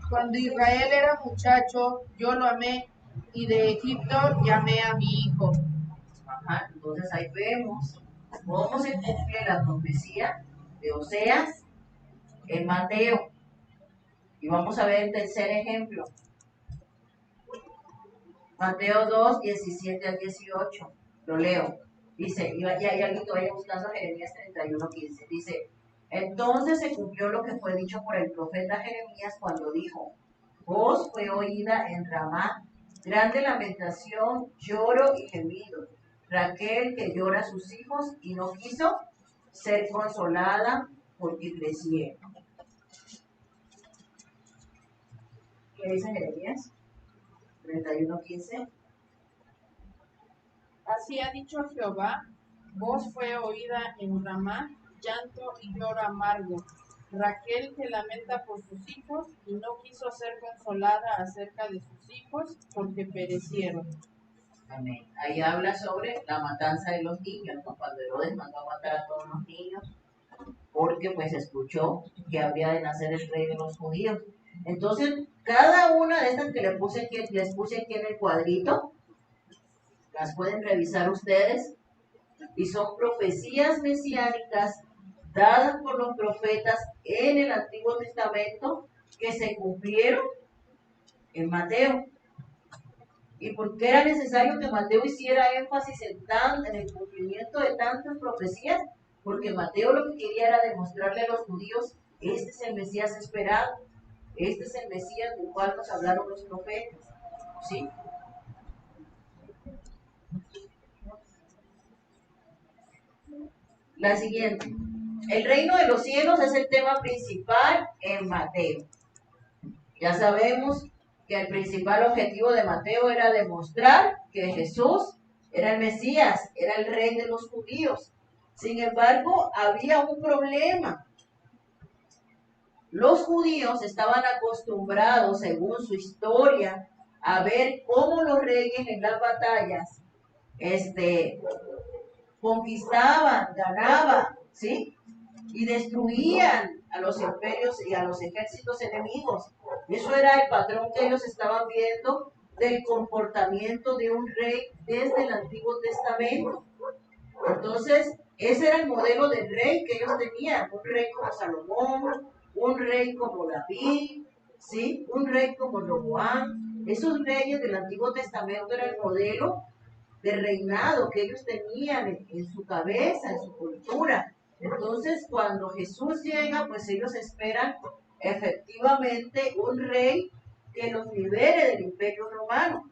Cuando Israel era muchacho, yo lo amé, y de Egipto llamé a mi hijo. Ajá, entonces ahí vemos cómo se cumple la profecía de Oseas en Mateo. Y vamos a ver el tercer ejemplo. Mateo 2, 17 al 18. Lo leo. Dice, y hay alguien que vaya buscando Jeremías 31, 15. Dice, entonces se cumplió lo que fue dicho por el profeta Jeremías cuando dijo, voz fue oída en Ramá, grande lamentación, lloro y gemido. Raquel que llora a sus hijos y no quiso ser consolada porque crecieron. ¿Qué dice Jeremías? 31:15. Así ha dicho Jehová, voz fue oída en Ramá, llanto y lloro amargo. Raquel que lamenta por sus hijos y no quiso ser consolada acerca de sus hijos porque perecieron. Amén. Ahí habla sobre la matanza de los niños, ¿no? Cuando Herodes mandó a matar a todos los niños, porque pues escuchó que había de nacer el rey de los judíos. Entonces, cada una de estas que les puse aquí en el cuadrito, las pueden revisar ustedes, y son profecías mesiánicas dadas por los profetas en el Antiguo Testamento que se cumplieron en Mateo. ¿Y por qué era necesario que Mateo hiciera énfasis en el cumplimiento de tantas profecías? Porque Mateo lo que quería era demostrarle a los judíos, este es el Mesías esperado, este es el Mesías del cual nos hablaron los profetas. ¿Sí? La siguiente. El reino de los cielos es el tema principal en Mateo. Ya sabemos que el principal objetivo de Mateo era demostrar que Jesús era el Mesías, era el rey de los judíos. Sin embargo, había un problema. Los judíos estaban acostumbrados, según su historia, a ver cómo los reyes en las batallas conquistaban, ganaban, ¿sí? Y destruían a los imperios y a los ejércitos enemigos. Eso era el patrón que ellos estaban viendo del comportamiento de un rey desde el Antiguo Testamento. Entonces, ese era el modelo del rey que ellos tenían, un rey como Salomón, un rey como David, ¿sí? Un rey como Roboam. Esos reyes del Antiguo Testamento eran el modelo de reinado que ellos tenían en su cabeza, en su cultura. Entonces, cuando Jesús llega, pues ellos esperan efectivamente un rey que los libere del imperio romano.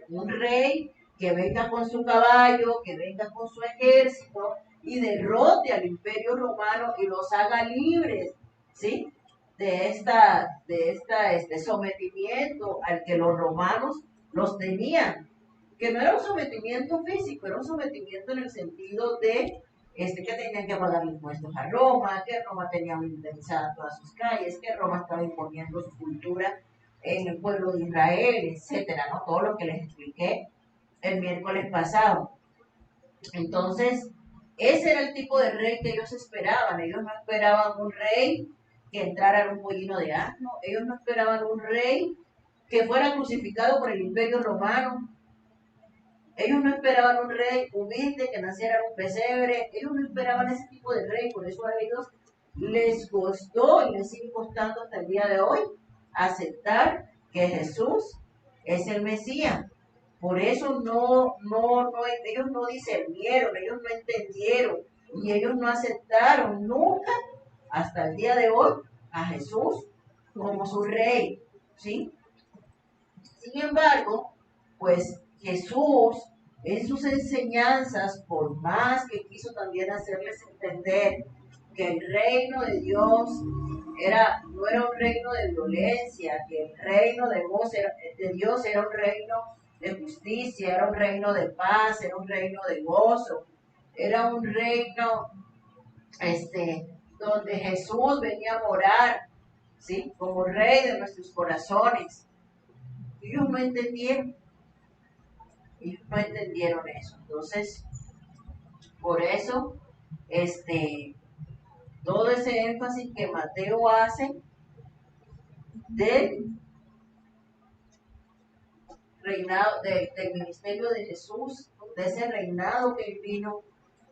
Un rey que venga con su caballo, que venga con su ejército y derrote al imperio romano y los haga libres, ¿sí? De este sometimiento al que los romanos los tenían. Que no era un sometimiento físico, era un sometimiento en el sentido de que tenían que pagar impuestos a Roma, que Roma tenía militarizada todas sus calles, que Roma estaba imponiendo su cultura en el pueblo de Israel, etcétera, ¿no? Todo lo que les expliqué el miércoles pasado. Entonces, ese era el tipo de rey que ellos esperaban. Ellos no esperaban un rey que entrara en un pollino de asno, ellos no esperaban un rey que fuera crucificado por el imperio romano. Ellos no esperaban un rey humilde que naciera en un pesebre. Ellos no esperaban ese tipo de rey. Por eso a ellos les costó y les sigue costando hasta el día de hoy aceptar que Jesús es el Mesías. Por eso ellos no discernieron, ellos no entendieron y ellos no aceptaron nunca hasta el día de hoy a Jesús como su rey, ¿sí? Sin embargo, pues Jesús, en sus enseñanzas, por más que quiso también hacerles entender que el reino de Dios no era un reino de violencia, que el reino de Dios era un reino de justicia, era un reino de paz, era un reino de gozo, era un reino donde Jesús venía a morar, ¿sí? Como rey de nuestros corazones. Ellos no entendieron. Ellos no entendieron eso. Entonces, por eso, todo ese énfasis que Mateo hace del reinado, del ministerio de Jesús, de ese reinado que él vino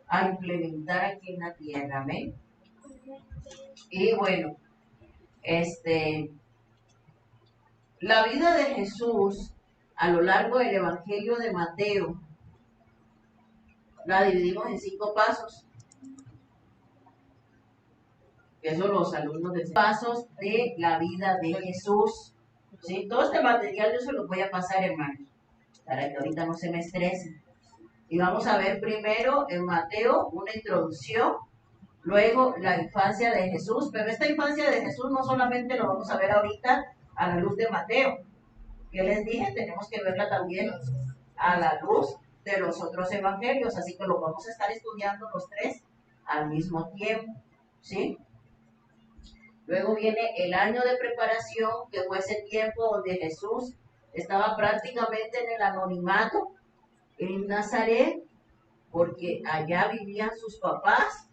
a implementar aquí en la tierra. Amén. Y bueno, la vida de Jesús a lo largo del Evangelio de Mateo la dividimos en 5 pasos. Eso los alumnos de pasos de la vida de Jesús. ¿Sí? Todo este material yo se los voy a pasar, hermanos, para que ahorita no se me estresen. Y vamos a ver primero en Mateo una introducción Luego, la infancia de Jesús, pero esta infancia de Jesús no solamente lo vamos a ver ahorita a la luz de Mateo, que les dije, tenemos que verla también a la luz de los otros evangelios, así que lo vamos a estar estudiando los tres al mismo tiempo, ¿sí? Luego viene el año de preparación, que fue ese tiempo donde Jesús estaba prácticamente en el anonimato en Nazaret, porque allá vivían sus papás,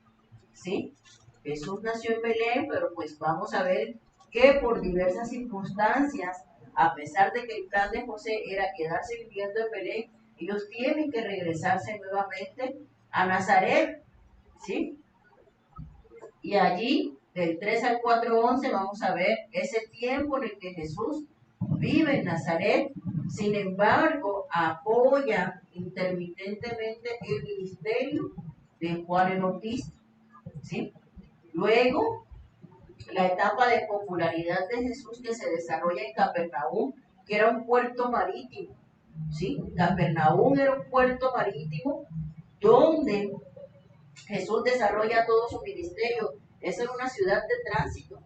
¿sí? Jesús nació en Belén, pero pues vamos a ver que por diversas circunstancias, a pesar de que el plan de José era quedarse viviendo en Belén, ellos tienen que regresarse nuevamente a Nazaret, ¿sí? Y allí, del 3 al 4:11, vamos a ver ese tiempo en el que Jesús vive en Nazaret. Sin embargo, apoya intermitentemente el ministerio de Juan el Bautista, ¿sí? Luego, la etapa de popularidad de Jesús que se desarrolla en Capernaum, que era un puerto marítimo, ¿sí? Capernaum era un puerto marítimo donde Jesús desarrolla todo su ministerio. Esa era una ciudad de tránsito,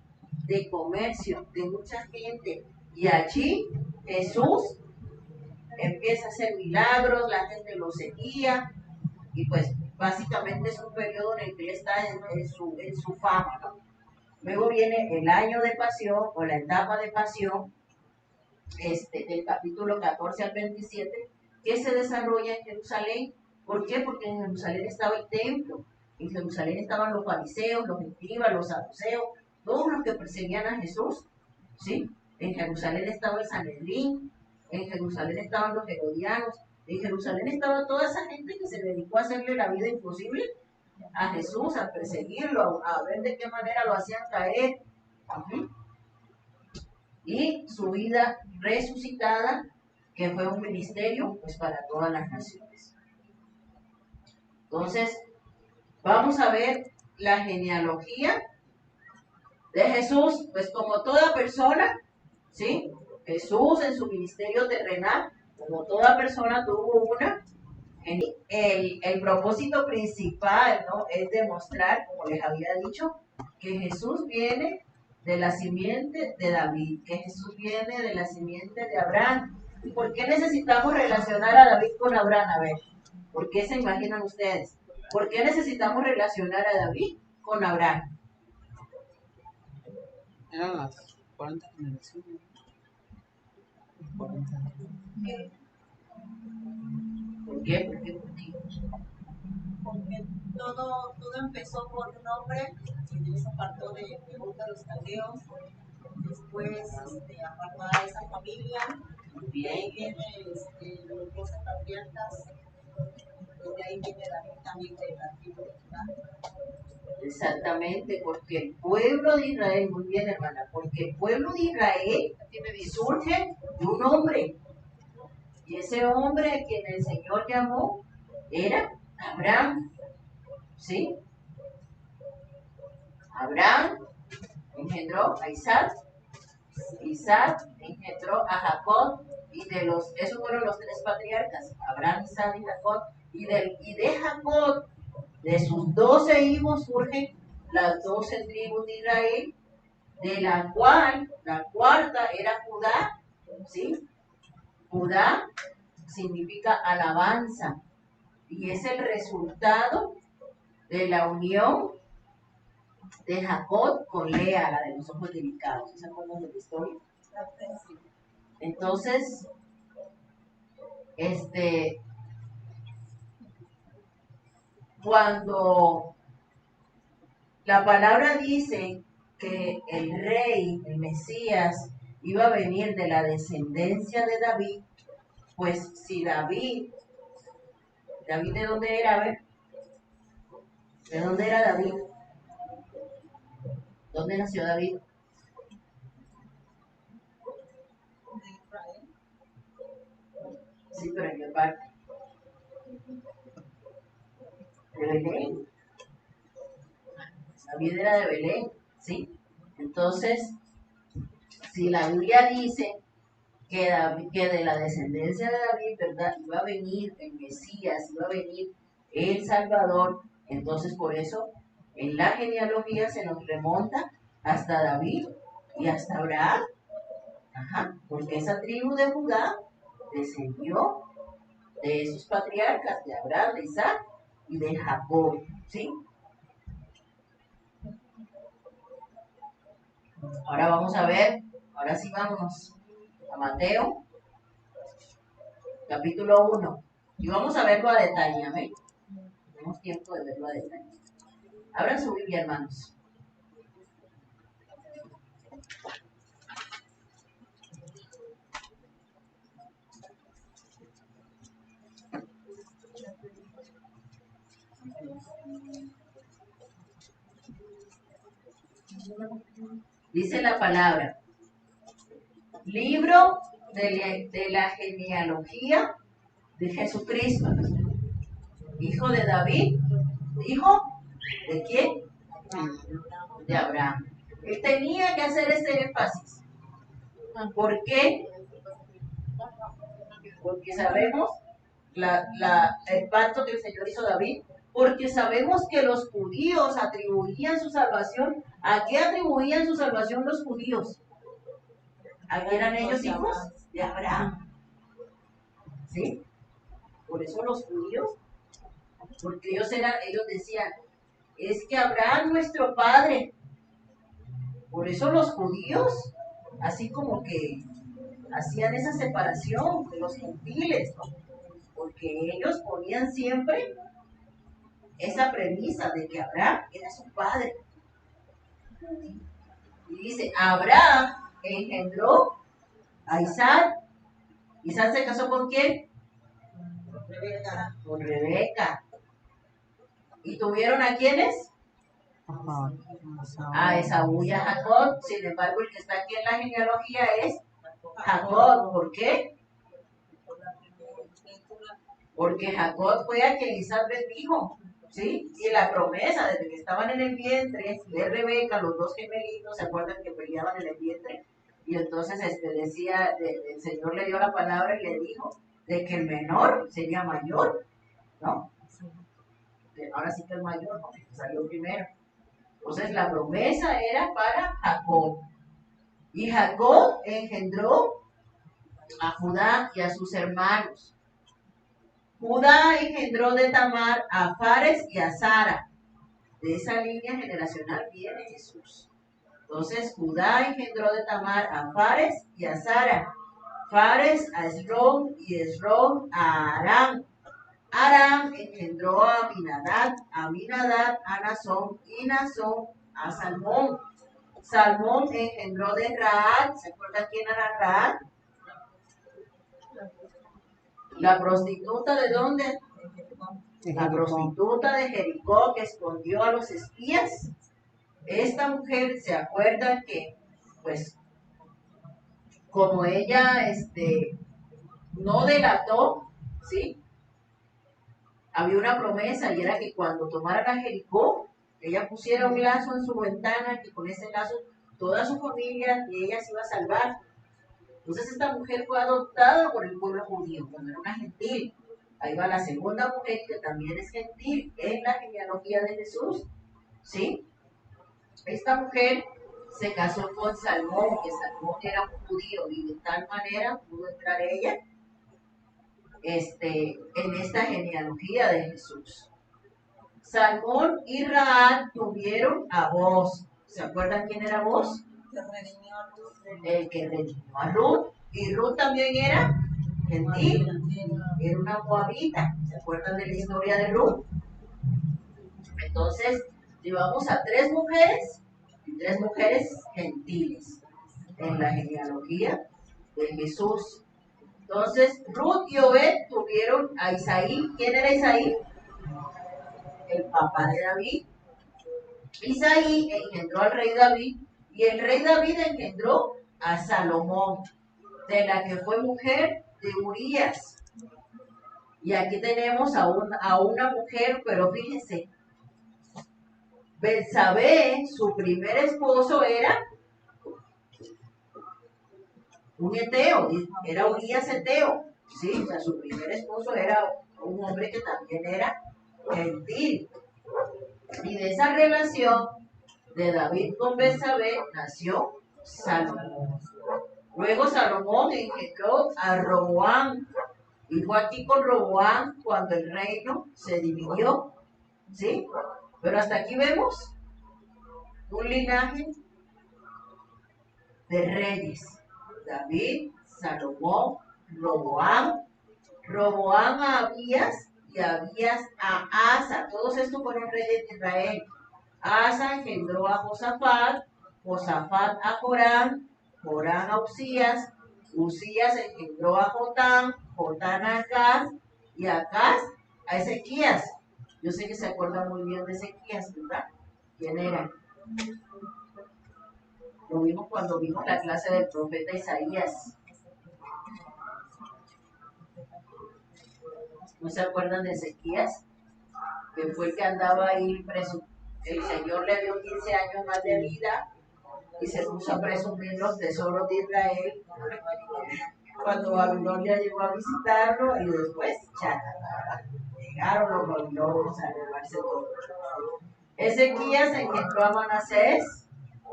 de comercio, de mucha gente. Y allí Jesús empieza a hacer milagros, la gente lo seguía, y pues básicamente es un periodo en el que él está en su fama, ¿no? Luego viene el año de pasión o la etapa de pasión, del capítulo 14 al 27, que se desarrolla en Jerusalén. ¿Por qué? Porque en Jerusalén estaba el templo, en Jerusalén estaban los fariseos, los escribas, los saduceos, todos los que perseguían a Jesús, ¿sí? En Jerusalén estaba el Sanedrín, en Jerusalén estaban los herodianos, en Jerusalén estaba toda esa gente que se dedicó a hacerle la vida imposible a Jesús, a perseguirlo, a ver de qué manera lo hacían caer. Uh-huh. Y su vida resucitada, que fue un ministerio pues para todas las naciones. Entonces, vamos a ver la genealogía de Jesús, pues como toda persona, ¿sí? Jesús en su ministerio terrenal, como toda persona tuvo una. El propósito principal, ¿no?, es demostrar, como les había dicho, que Jesús viene de la simiente de David, que Jesús viene de la simiente de Abraham. ¿Y por qué necesitamos relacionar a David con Abraham? A ver, ¿por qué se imaginan ustedes? ¿Por qué necesitamos relacionar a David con Abraham? Eran las 40 generaciones. 40. ¿Por qué? ¿Por qué? Porque todo empezó por un hombre que se apartó de Ur de los Caldeos, después apartó a esa familia, y de ahí viene los 12 patriarcas, y de ahí viene David también de la tribu de Judá. Exactamente, porque el pueblo de Israel, muy bien hermana, porque el pueblo de Israel surge de un hombre, y ese hombre a quien el Señor llamó era Abraham, ¿sí? Abraham engendró a Isaac, Isaac engendró a Jacob, y esos fueron los tres patriarcas, Abraham, Isaac y Jacob, y de Jacob, de sus 12 hijos surgen las 12 tribus de Israel, de la cual la cuarta era Judá, ¿sí? Judá significa alabanza, y es el resultado de la unión de Jacob con Lea, la de los ojos delicados. ¿Se acuerdan de la historia? Entonces, cuando la palabra dice que el rey, el Mesías, iba a venir de la descendencia de David, pues si David ¿de dónde era? A ver, ¿de dónde era David? ¿Dónde nació David? De Israel. Sí, pero ¿en qué parte? De Belén. David era de Belén, ¿sí? Entonces, si la Biblia dice que de la descendencia de David, ¿verdad?, iba a venir el Mesías, iba a venir el Salvador, entonces por eso En la genealogía se nos remonta hasta David y hasta Abraham. Ajá, porque esa tribu de Judá descendió de esos patriarcas, de Abraham, de Isaac y de Jacob, ¿sí? Ahora vamos a ver, ahora sí vámonos a Mateo, capítulo 1. Y vamos a verlo a detalle, amén. Tenemos tiempo de verlo a detalle. Abran su Biblia, hermanos. Dice la palabra, libro de la genealogía de Jesucristo, hijo de David, hijo de quién? De Abraham. Él tenía que hacer este énfasis. ¿Por qué? Porque sabemos el pacto que el Señor hizo a David, porque sabemos que los judíos atribuían su salvación. ¿A qué atribuían su salvación los judíos? ¿A qué eran ellos hijos? De Abraham. ¿Sí? Por eso los judíos, porque ellos decían, es que Abraham nuestro padre. Por eso los judíos, así como que hacían esa separación de los gentiles, ¿no? Porque ellos ponían siempre esa premisa de que Abraham era su padre. Y dice, Abraham engendró a Isaac. ¿Isaac se casó con quién? Rebeca. Con Rebeca. ¿Y tuvieron a quiénes? A Esaú y a Jacob. Sin embargo, el que está aquí en la genealogía es Jacob. ¿Por qué? Porque Jacob fue a quien Isaac bendijo, ¿sí? Y la promesa, desde que estaban en el vientre de Rebeca, los dos gemelitos, ¿se acuerdan que peleaban en el vientre? Y entonces decía, el Señor le dio la palabra y le dijo de que el menor sería mayor, ¿no? Ahora sí que el mayor, ¿no? Salió primero. Entonces la promesa era para Jacob. Y Jacob engendró a Judá y a sus hermanos. Judá engendró de Tamar a Fares y a Zara. De esa línea generacional viene Jesús. Entonces Judá engendró de Tamar a Fares y a Zara. Fares a Esrom y Esrom a Aram. Aram engendró a Aminadab, Aminadab a Nazón y Nazón a Salmón. Salmón engendró de Raad. ¿Se acuerdan quién era Raad? La prostituta ¿de dónde? La prostituta de Jericó que escondió a los espías. Esta mujer, ¿se acuerdan que, pues, como ella, no delató, ¿sí? Había una promesa y era que cuando tomaran a Jericó, ella pusiera un lazo en su ventana, que con ese lazo toda su familia y ella se iba a salvar. Entonces esta mujer fue adoptada por el pueblo judío, cuando era una gentil. Ahí va la segunda mujer que también es gentil en la genealogía de Jesús, ¿sí? Esta mujer se casó con Salmón, que Salmón era un judío y de tal manera pudo entrar ella en esta genealogía de Jesús. Salmón y Raad tuvieron a Boz. ¿Se acuerdan quién era Boz? El que redimió a Ruth. Y Ruth también era gentil, era una moabita. ¿Se acuerdan de la historia de Ruth? Entonces, llevamos a tres mujeres gentiles en la genealogía de Jesús. Entonces, Ruth y Obed tuvieron a Isaí. ¿Quién era Isaí? El papá de David. Isaí engendró al rey David y el rey David engendró a Salomón, de la que fue mujer de Urías. Y aquí tenemos a una mujer, pero fíjense, Betsabé, su primer esposo era un eteo, era Urías eteo, ¿sí? O sea, su primer esposo era un hombre que también era gentil. Y de esa relación de David con Betsabé nació Salomón. Luego Salomón engendró a Roboam, y fue aquí con Roboam cuando el reino se dividió, ¿sí? Pero hasta aquí vemos un linaje de reyes: David, Salomón, Roboam, Roboam a Abías y Abías a Asa. Todos estos fueron reyes de Israel. Asa engendró a Josafat, Josafat a Joram, Joram a Usías, Usías engendró a Jotán, Jotán a Acaz y Acaz a Ezequías. Yo sé que se acuerdan muy bien de Ezequías, ¿verdad? ¿Quién era? Lo vimos cuando vimos la clase del profeta Isaías. ¿No se acuerdan de Ezequías? Que fue el que andaba ahí preso. El Señor le dio 15 años más de vida y se puso a presumir los tesoros de Israel cuando Babilonia llegó a visitarlo, y después llegaron los babilonios a llevarse todo. Ezequías engendró a Manasés,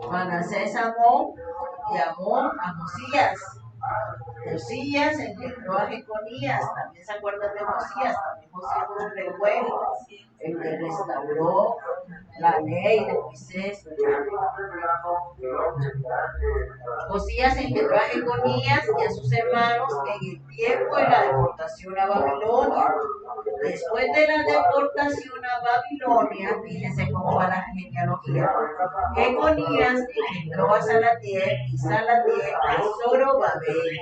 Manasés a Amón y Amón a Josías. Josías engendró a Jeconías. También se acuerdan de Josías. También Josías fue un rey bueno, el que restauró la ley de Moisés. Josías engendró a Jeconías y a sus hermanos en el tiempo de la deportación a Babilonia. Después de la deportación a Babilonia, fíjense cómo va la genealogía. Jeconías engendró a Salatiel y Salatiel a Zorobabel.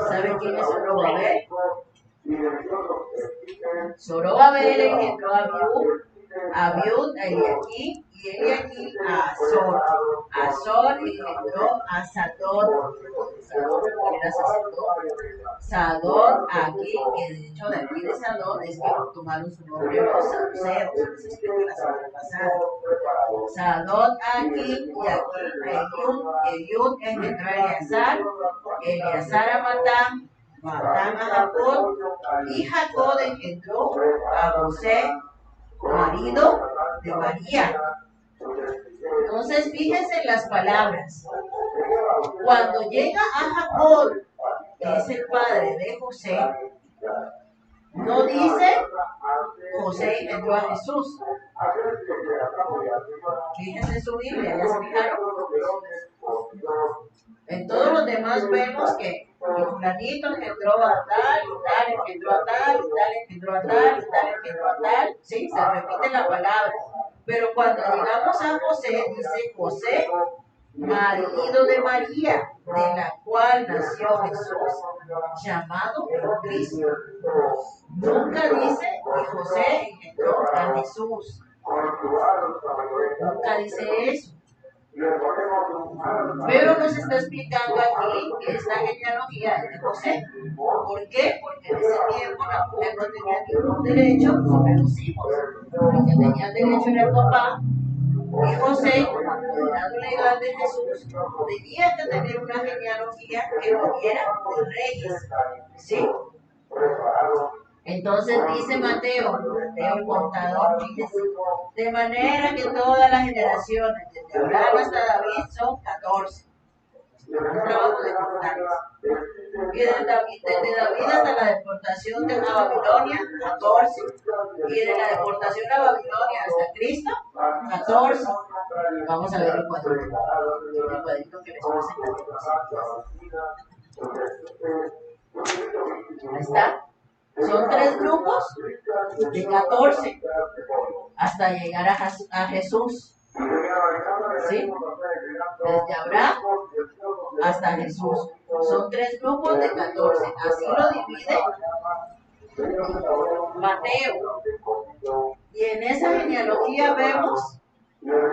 ¿Saben quién es Zorobabel? Zorobabel engendró a Abiud a Eliaquim y Eliaquim a Azor. Azor engendró a Sadok. Era sacerdote. Sadok aquí, que de hecho de aquí de Sadok es que tomaron su nombre los saduceos, les expliqué la semana pasada. Sadok aquí y aquí Eliud engendró a Eleazar, Eleazar a Matán, Matán a Jacob, y Jacob engendró a José, marido de María. Entonces, fíjense en las palabras. Cuando llega a Jacob, que es el padre de José, no dice José engendró a Jesús. Fíjense en su Biblia, ¿ya se fijaron? En todos los demás vemos que fulanito engendró a tal, y tal engendró a tal, y tal engendró a tal, y tal engendró a tal. Sí, se repite la palabra. Pero cuando llegamos a José, dice José, marido de María, de la cual nació Jesús, llamado Cristo. Nunca dice que José engendró a Jesús. Nunca dice eso. Pero nos está explicando aquí que esta genealogía es de José. ¿Por qué? Porque en ese tiempo la mujer no tenía ningún derecho sobre los hijos. Lo que tenía derecho era el papá. Y José, como apoderado legal de Jesús, tenía que tener una genealogía que viniera de reyes. ¿Sí? Entonces dice Mateo el contador, fíjese, de manera que todas las generaciones, desde Abraham hasta David, son 14. Un trabajo de contarles. Y desde David hasta la deportación de Babilonia, 14. Y de la deportación a Babilonia hasta Cristo, 14. Vamos a ver el cuadrito que les puse. Ahí está. Son 3 grupos de 14 hasta llegar a Jesús. ¿Sí? Desde Abraham hasta Jesús. Son 3 grupos de 14. Así lo divide Mateo. Y en esa genealogía vemos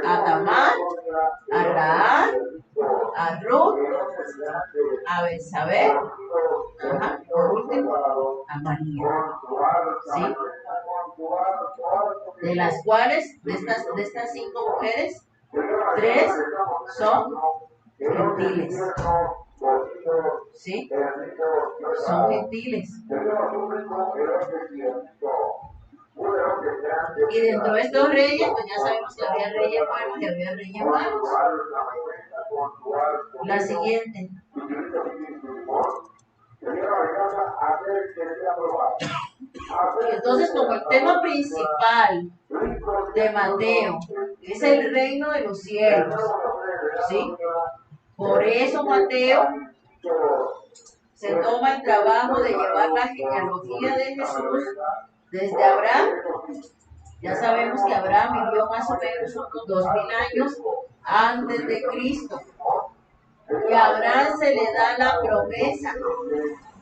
a Tamar, a Rahab, a Ruth, a Betsabé, por último, a María. ¿Sí? De las cuales, de estas 5 mujeres, 3 son gentiles. ¿Sí? Son gentiles. Y dentro de estos reyes, pues ya sabemos que había reyes buenos y había reyes malos. La siguiente. Y entonces, como el tema principal de Mateo es el reino de los cielos, ¿sí? Por eso Mateo se toma el trabajo de llevar la genealogía de Jesús desde Abraham. Ya sabemos que Abraham vivió más o menos unos 2000 años antes de Cristo. Y a Abraham se le da la promesa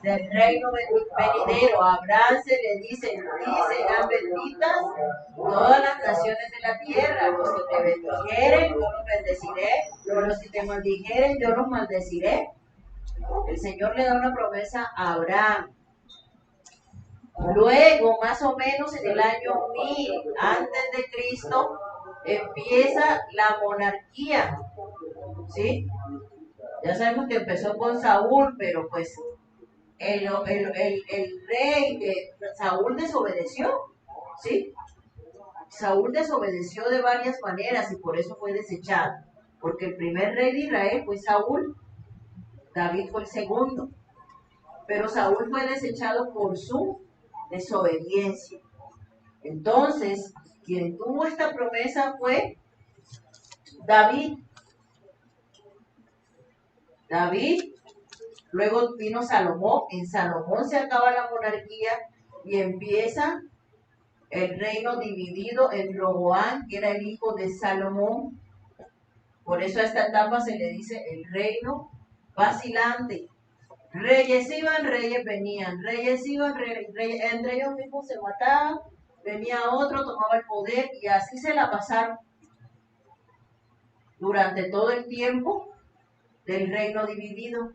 del reino venidero. A Abraham se le dice, y serán benditas todas las naciones de la tierra. Los que te bendijeren, yo los bendeciré. Los que te maldijeren, yo los maldeciré. El Señor le da una promesa a Abraham. Luego, más o menos en el año 1000 antes de Cristo, empieza la monarquía, ¿sí? Ya sabemos que empezó con Saúl, pero pues el rey Saúl desobedeció, ¿sí? Saúl desobedeció de varias maneras y por eso fue desechado, porque el primer rey de Israel fue Saúl, David fue el segundo, pero Saúl fue desechado por su desobediencia. Entonces, quien tuvo esta promesa fue David. Luego vino Salomón. En Salomón se acaba la monarquía y empieza el reino dividido en Roboam, que era el hijo de Salomón. Por eso a esta etapa se le dice el reino vacilante. Reyes iban, reyes venían, reyes iban, reyes, entre ellos mismos se mataban, venía otro, tomaba el poder y así se la pasaron durante todo el tiempo del reino dividido.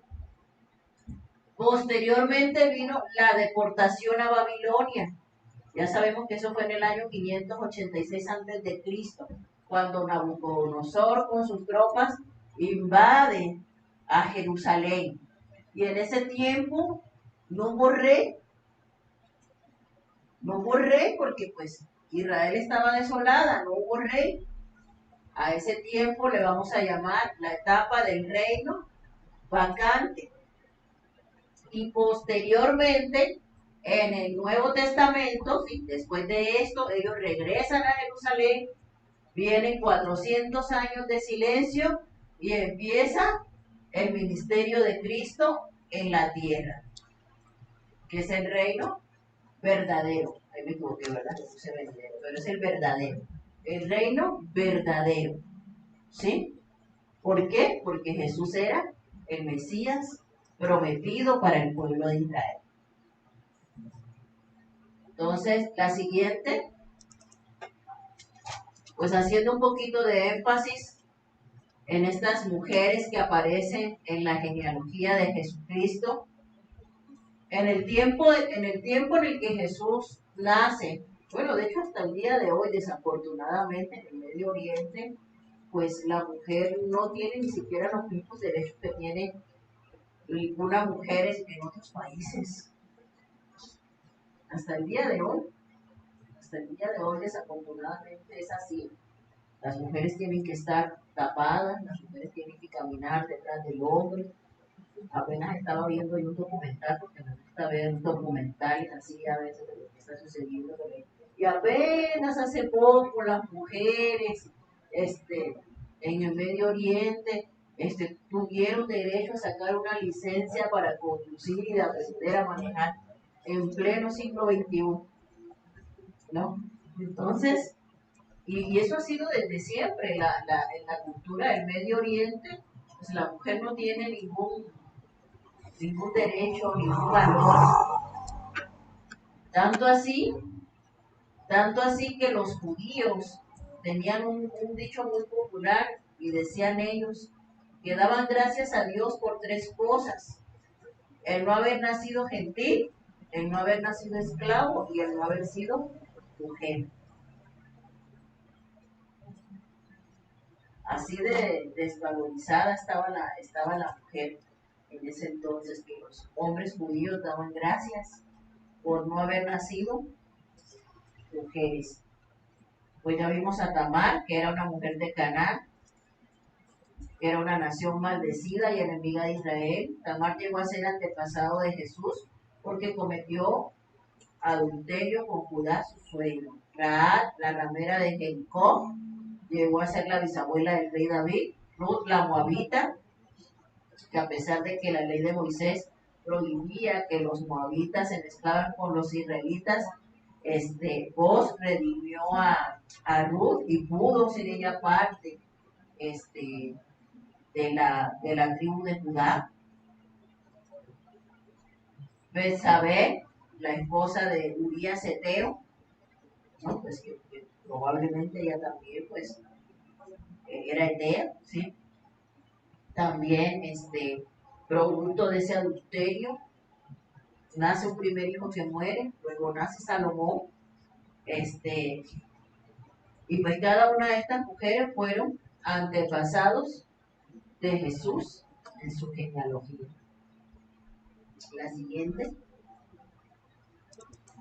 Posteriormente vino la deportación a Babilonia. Ya sabemos que eso fue en el año 586 a.C., cuando Nabucodonosor con sus tropas invade a Jerusalén. Y en ese tiempo no hubo rey porque pues Israel estaba desolada, no hubo rey. A ese tiempo le vamos a llamar la etapa del reino vacante. Y posteriormente, en el Nuevo Testamento, ¿sí? Después de esto, ellos regresan a Jerusalén, vienen 400 años de silencio y empieza el ministerio de Cristo en la tierra, que es el reino verdadero. Ahí me equivoqué, ¿verdad? Pero es el verdadero. El reino verdadero. ¿Sí? ¿Por qué? Porque Jesús era el Mesías prometido para el pueblo de Israel. Entonces, la siguiente, pues haciendo un poquito de énfasis en estas mujeres que aparecen en la genealogía de Jesucristo, en el tiempo en el que Jesús nace, bueno, de hecho hasta el día de hoy, desafortunadamente, en el Medio Oriente, pues la mujer no tiene ni siquiera los mismos derechos que tiene unas mujeres en otros países. Hasta el día de hoy, desafortunadamente es así. Las mujeres tienen que estar tapadas, las mujeres tienen que caminar detrás del hombre. Apenas estaba viendo yo un documental, porque me gusta ver documentales así a veces de lo que está sucediendo. Y apenas hace poco las mujeres en el Medio Oriente tuvieron derecho a sacar una licencia para conducir y de aprender a manejar en pleno siglo XXI, ¿no? Entonces, y eso ha sido desde siempre, en la cultura del Medio Oriente, pues la mujer no tiene ningún derecho, ningún valor. Tanto así que los judíos tenían un dicho muy popular y decían ellos que daban gracias a Dios por 3 cosas: el no haber nacido gentil, el no haber nacido esclavo y el no haber sido mujer. Así de desvalorizada estaba la mujer en ese entonces, que los hombres judíos daban gracias por no haber nacido mujeres. Pues ya vimos a Tamar, que era una mujer de Canaán, que era una nación maldecida y enemiga de Israel. Tamar llegó a ser antepasado de Jesús porque cometió adulterio con Judá, su suegro. Rahab, la ramera de Jericó, llegó a ser la bisabuela del rey David. Ruth, la moabita, que a pesar de que la ley de Moisés prohibía que los moabitas se mezclaban con los israelitas, Boz redimió a Ruth y pudo ser ella parte de la tribu de Judá. Betsabé, la esposa de Urías Eteo, ¿no? Pues que probablemente ella también pues era etea, ¿sí? También producto de ese adulterio nace un primer hijo que muere, luego nace Salomón, y pues cada una de estas mujeres fueron antepasados de Jesús en su genealogía. La siguiente.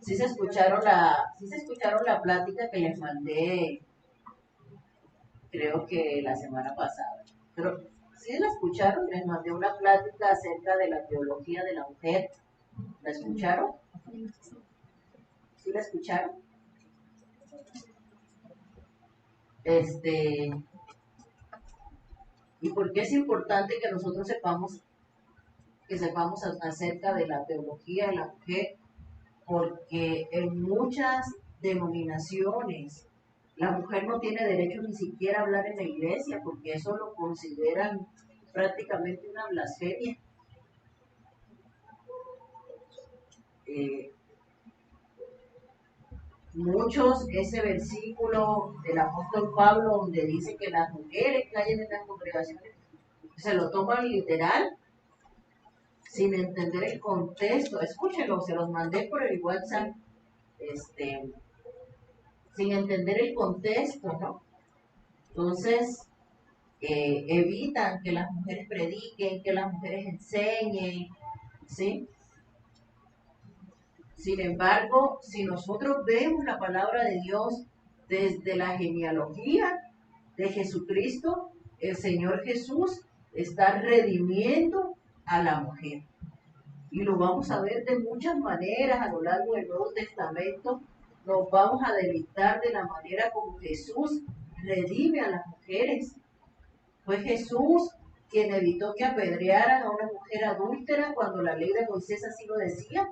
Sí se escucharon la plática que les mandé, creo que la semana pasada. Pero sí la escucharon, les mandé una plática acerca de la teología de la mujer. ¿La escucharon? ¿Sí la escucharon? ¿Y por qué es importante que nosotros sepamos acerca de la teología de la mujer? Porque en muchas denominaciones la mujer no tiene derecho ni siquiera a hablar en la iglesia, porque eso lo consideran prácticamente una blasfemia. Muchos, ese versículo del apóstol Pablo donde dice que las mujeres callen en las congregaciones, se lo toman literal, sin entender el contexto. Escúchenlo, se los mandé por el WhatsApp, sin entender el contexto, ¿no? Entonces, evitan que las mujeres prediquen, que las mujeres enseñen, ¿sí? Sin embargo, si nosotros vemos la palabra de Dios desde la genealogía de Jesucristo, el Señor Jesús está redimiendo a la mujer. Y lo vamos a ver de muchas maneras a lo largo del Nuevo Testamento. Nos vamos a deleitar de la manera como Jesús redime a las mujeres. Fue Jesús quien evitó que apedrearan a una mujer adúltera cuando la ley de Moisés así lo decía.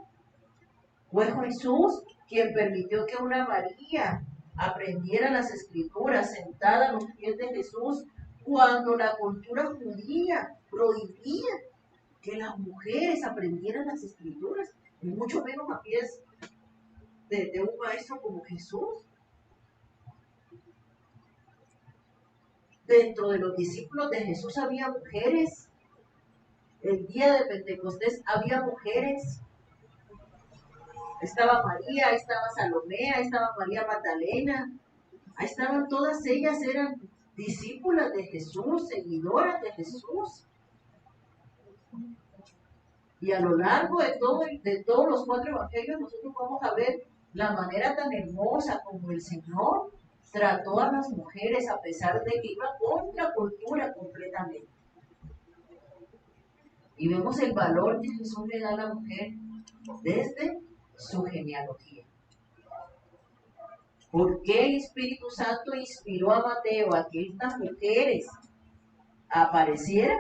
Fue Jesús quien permitió que una María aprendiera las escrituras sentada a los pies de Jesús cuando la cultura judía prohibía que las mujeres aprendieran las escrituras, y mucho menos a pies de un maestro como Jesús. Dentro de los discípulos de Jesús había mujeres. El día de Pentecostés había mujeres. Estaba María, estaba Salomé, estaba María Magdalena, ahí estaban todas ellas, eran discípulas de Jesús, seguidoras de Jesús. Y a lo largo de todos los 4 evangelios nosotros vamos a ver la manera tan hermosa como el Señor trató a las mujeres a pesar de que iba contra cultura completamente. Y vemos el valor que Jesús le da a la mujer desde su genealogía. ¿Por qué el Espíritu Santo inspiró a Mateo a que estas mujeres aparecieran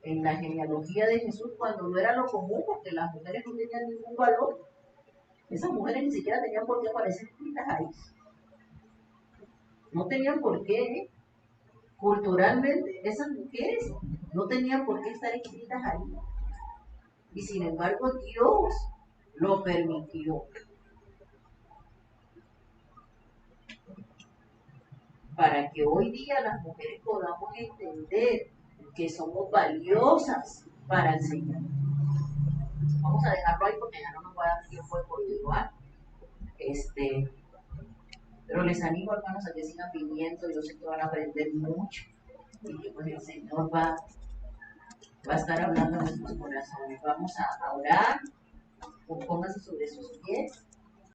en la genealogía de Jesús cuando no era lo común? Porque las mujeres no tenían ningún valor. Esas mujeres ni siquiera tenían por qué aparecer escritas ahí. No tenían por qué. Culturalmente, esas mujeres no tenían por qué estar escritas ahí. Y sin embargo, Dios lo permitió. Para que hoy día las mujeres podamos entender que somos valiosas para el Señor. Vamos a dejarlo ahí porque ya no nos va a dar tiempo de continuar. Pero les animo, hermanos, a que sigan viniendo. Yo sé que van a aprender mucho y que pues el Señor va a estar hablando a nuestros corazones. Vamos a orar. Pónganse sobre sus pies.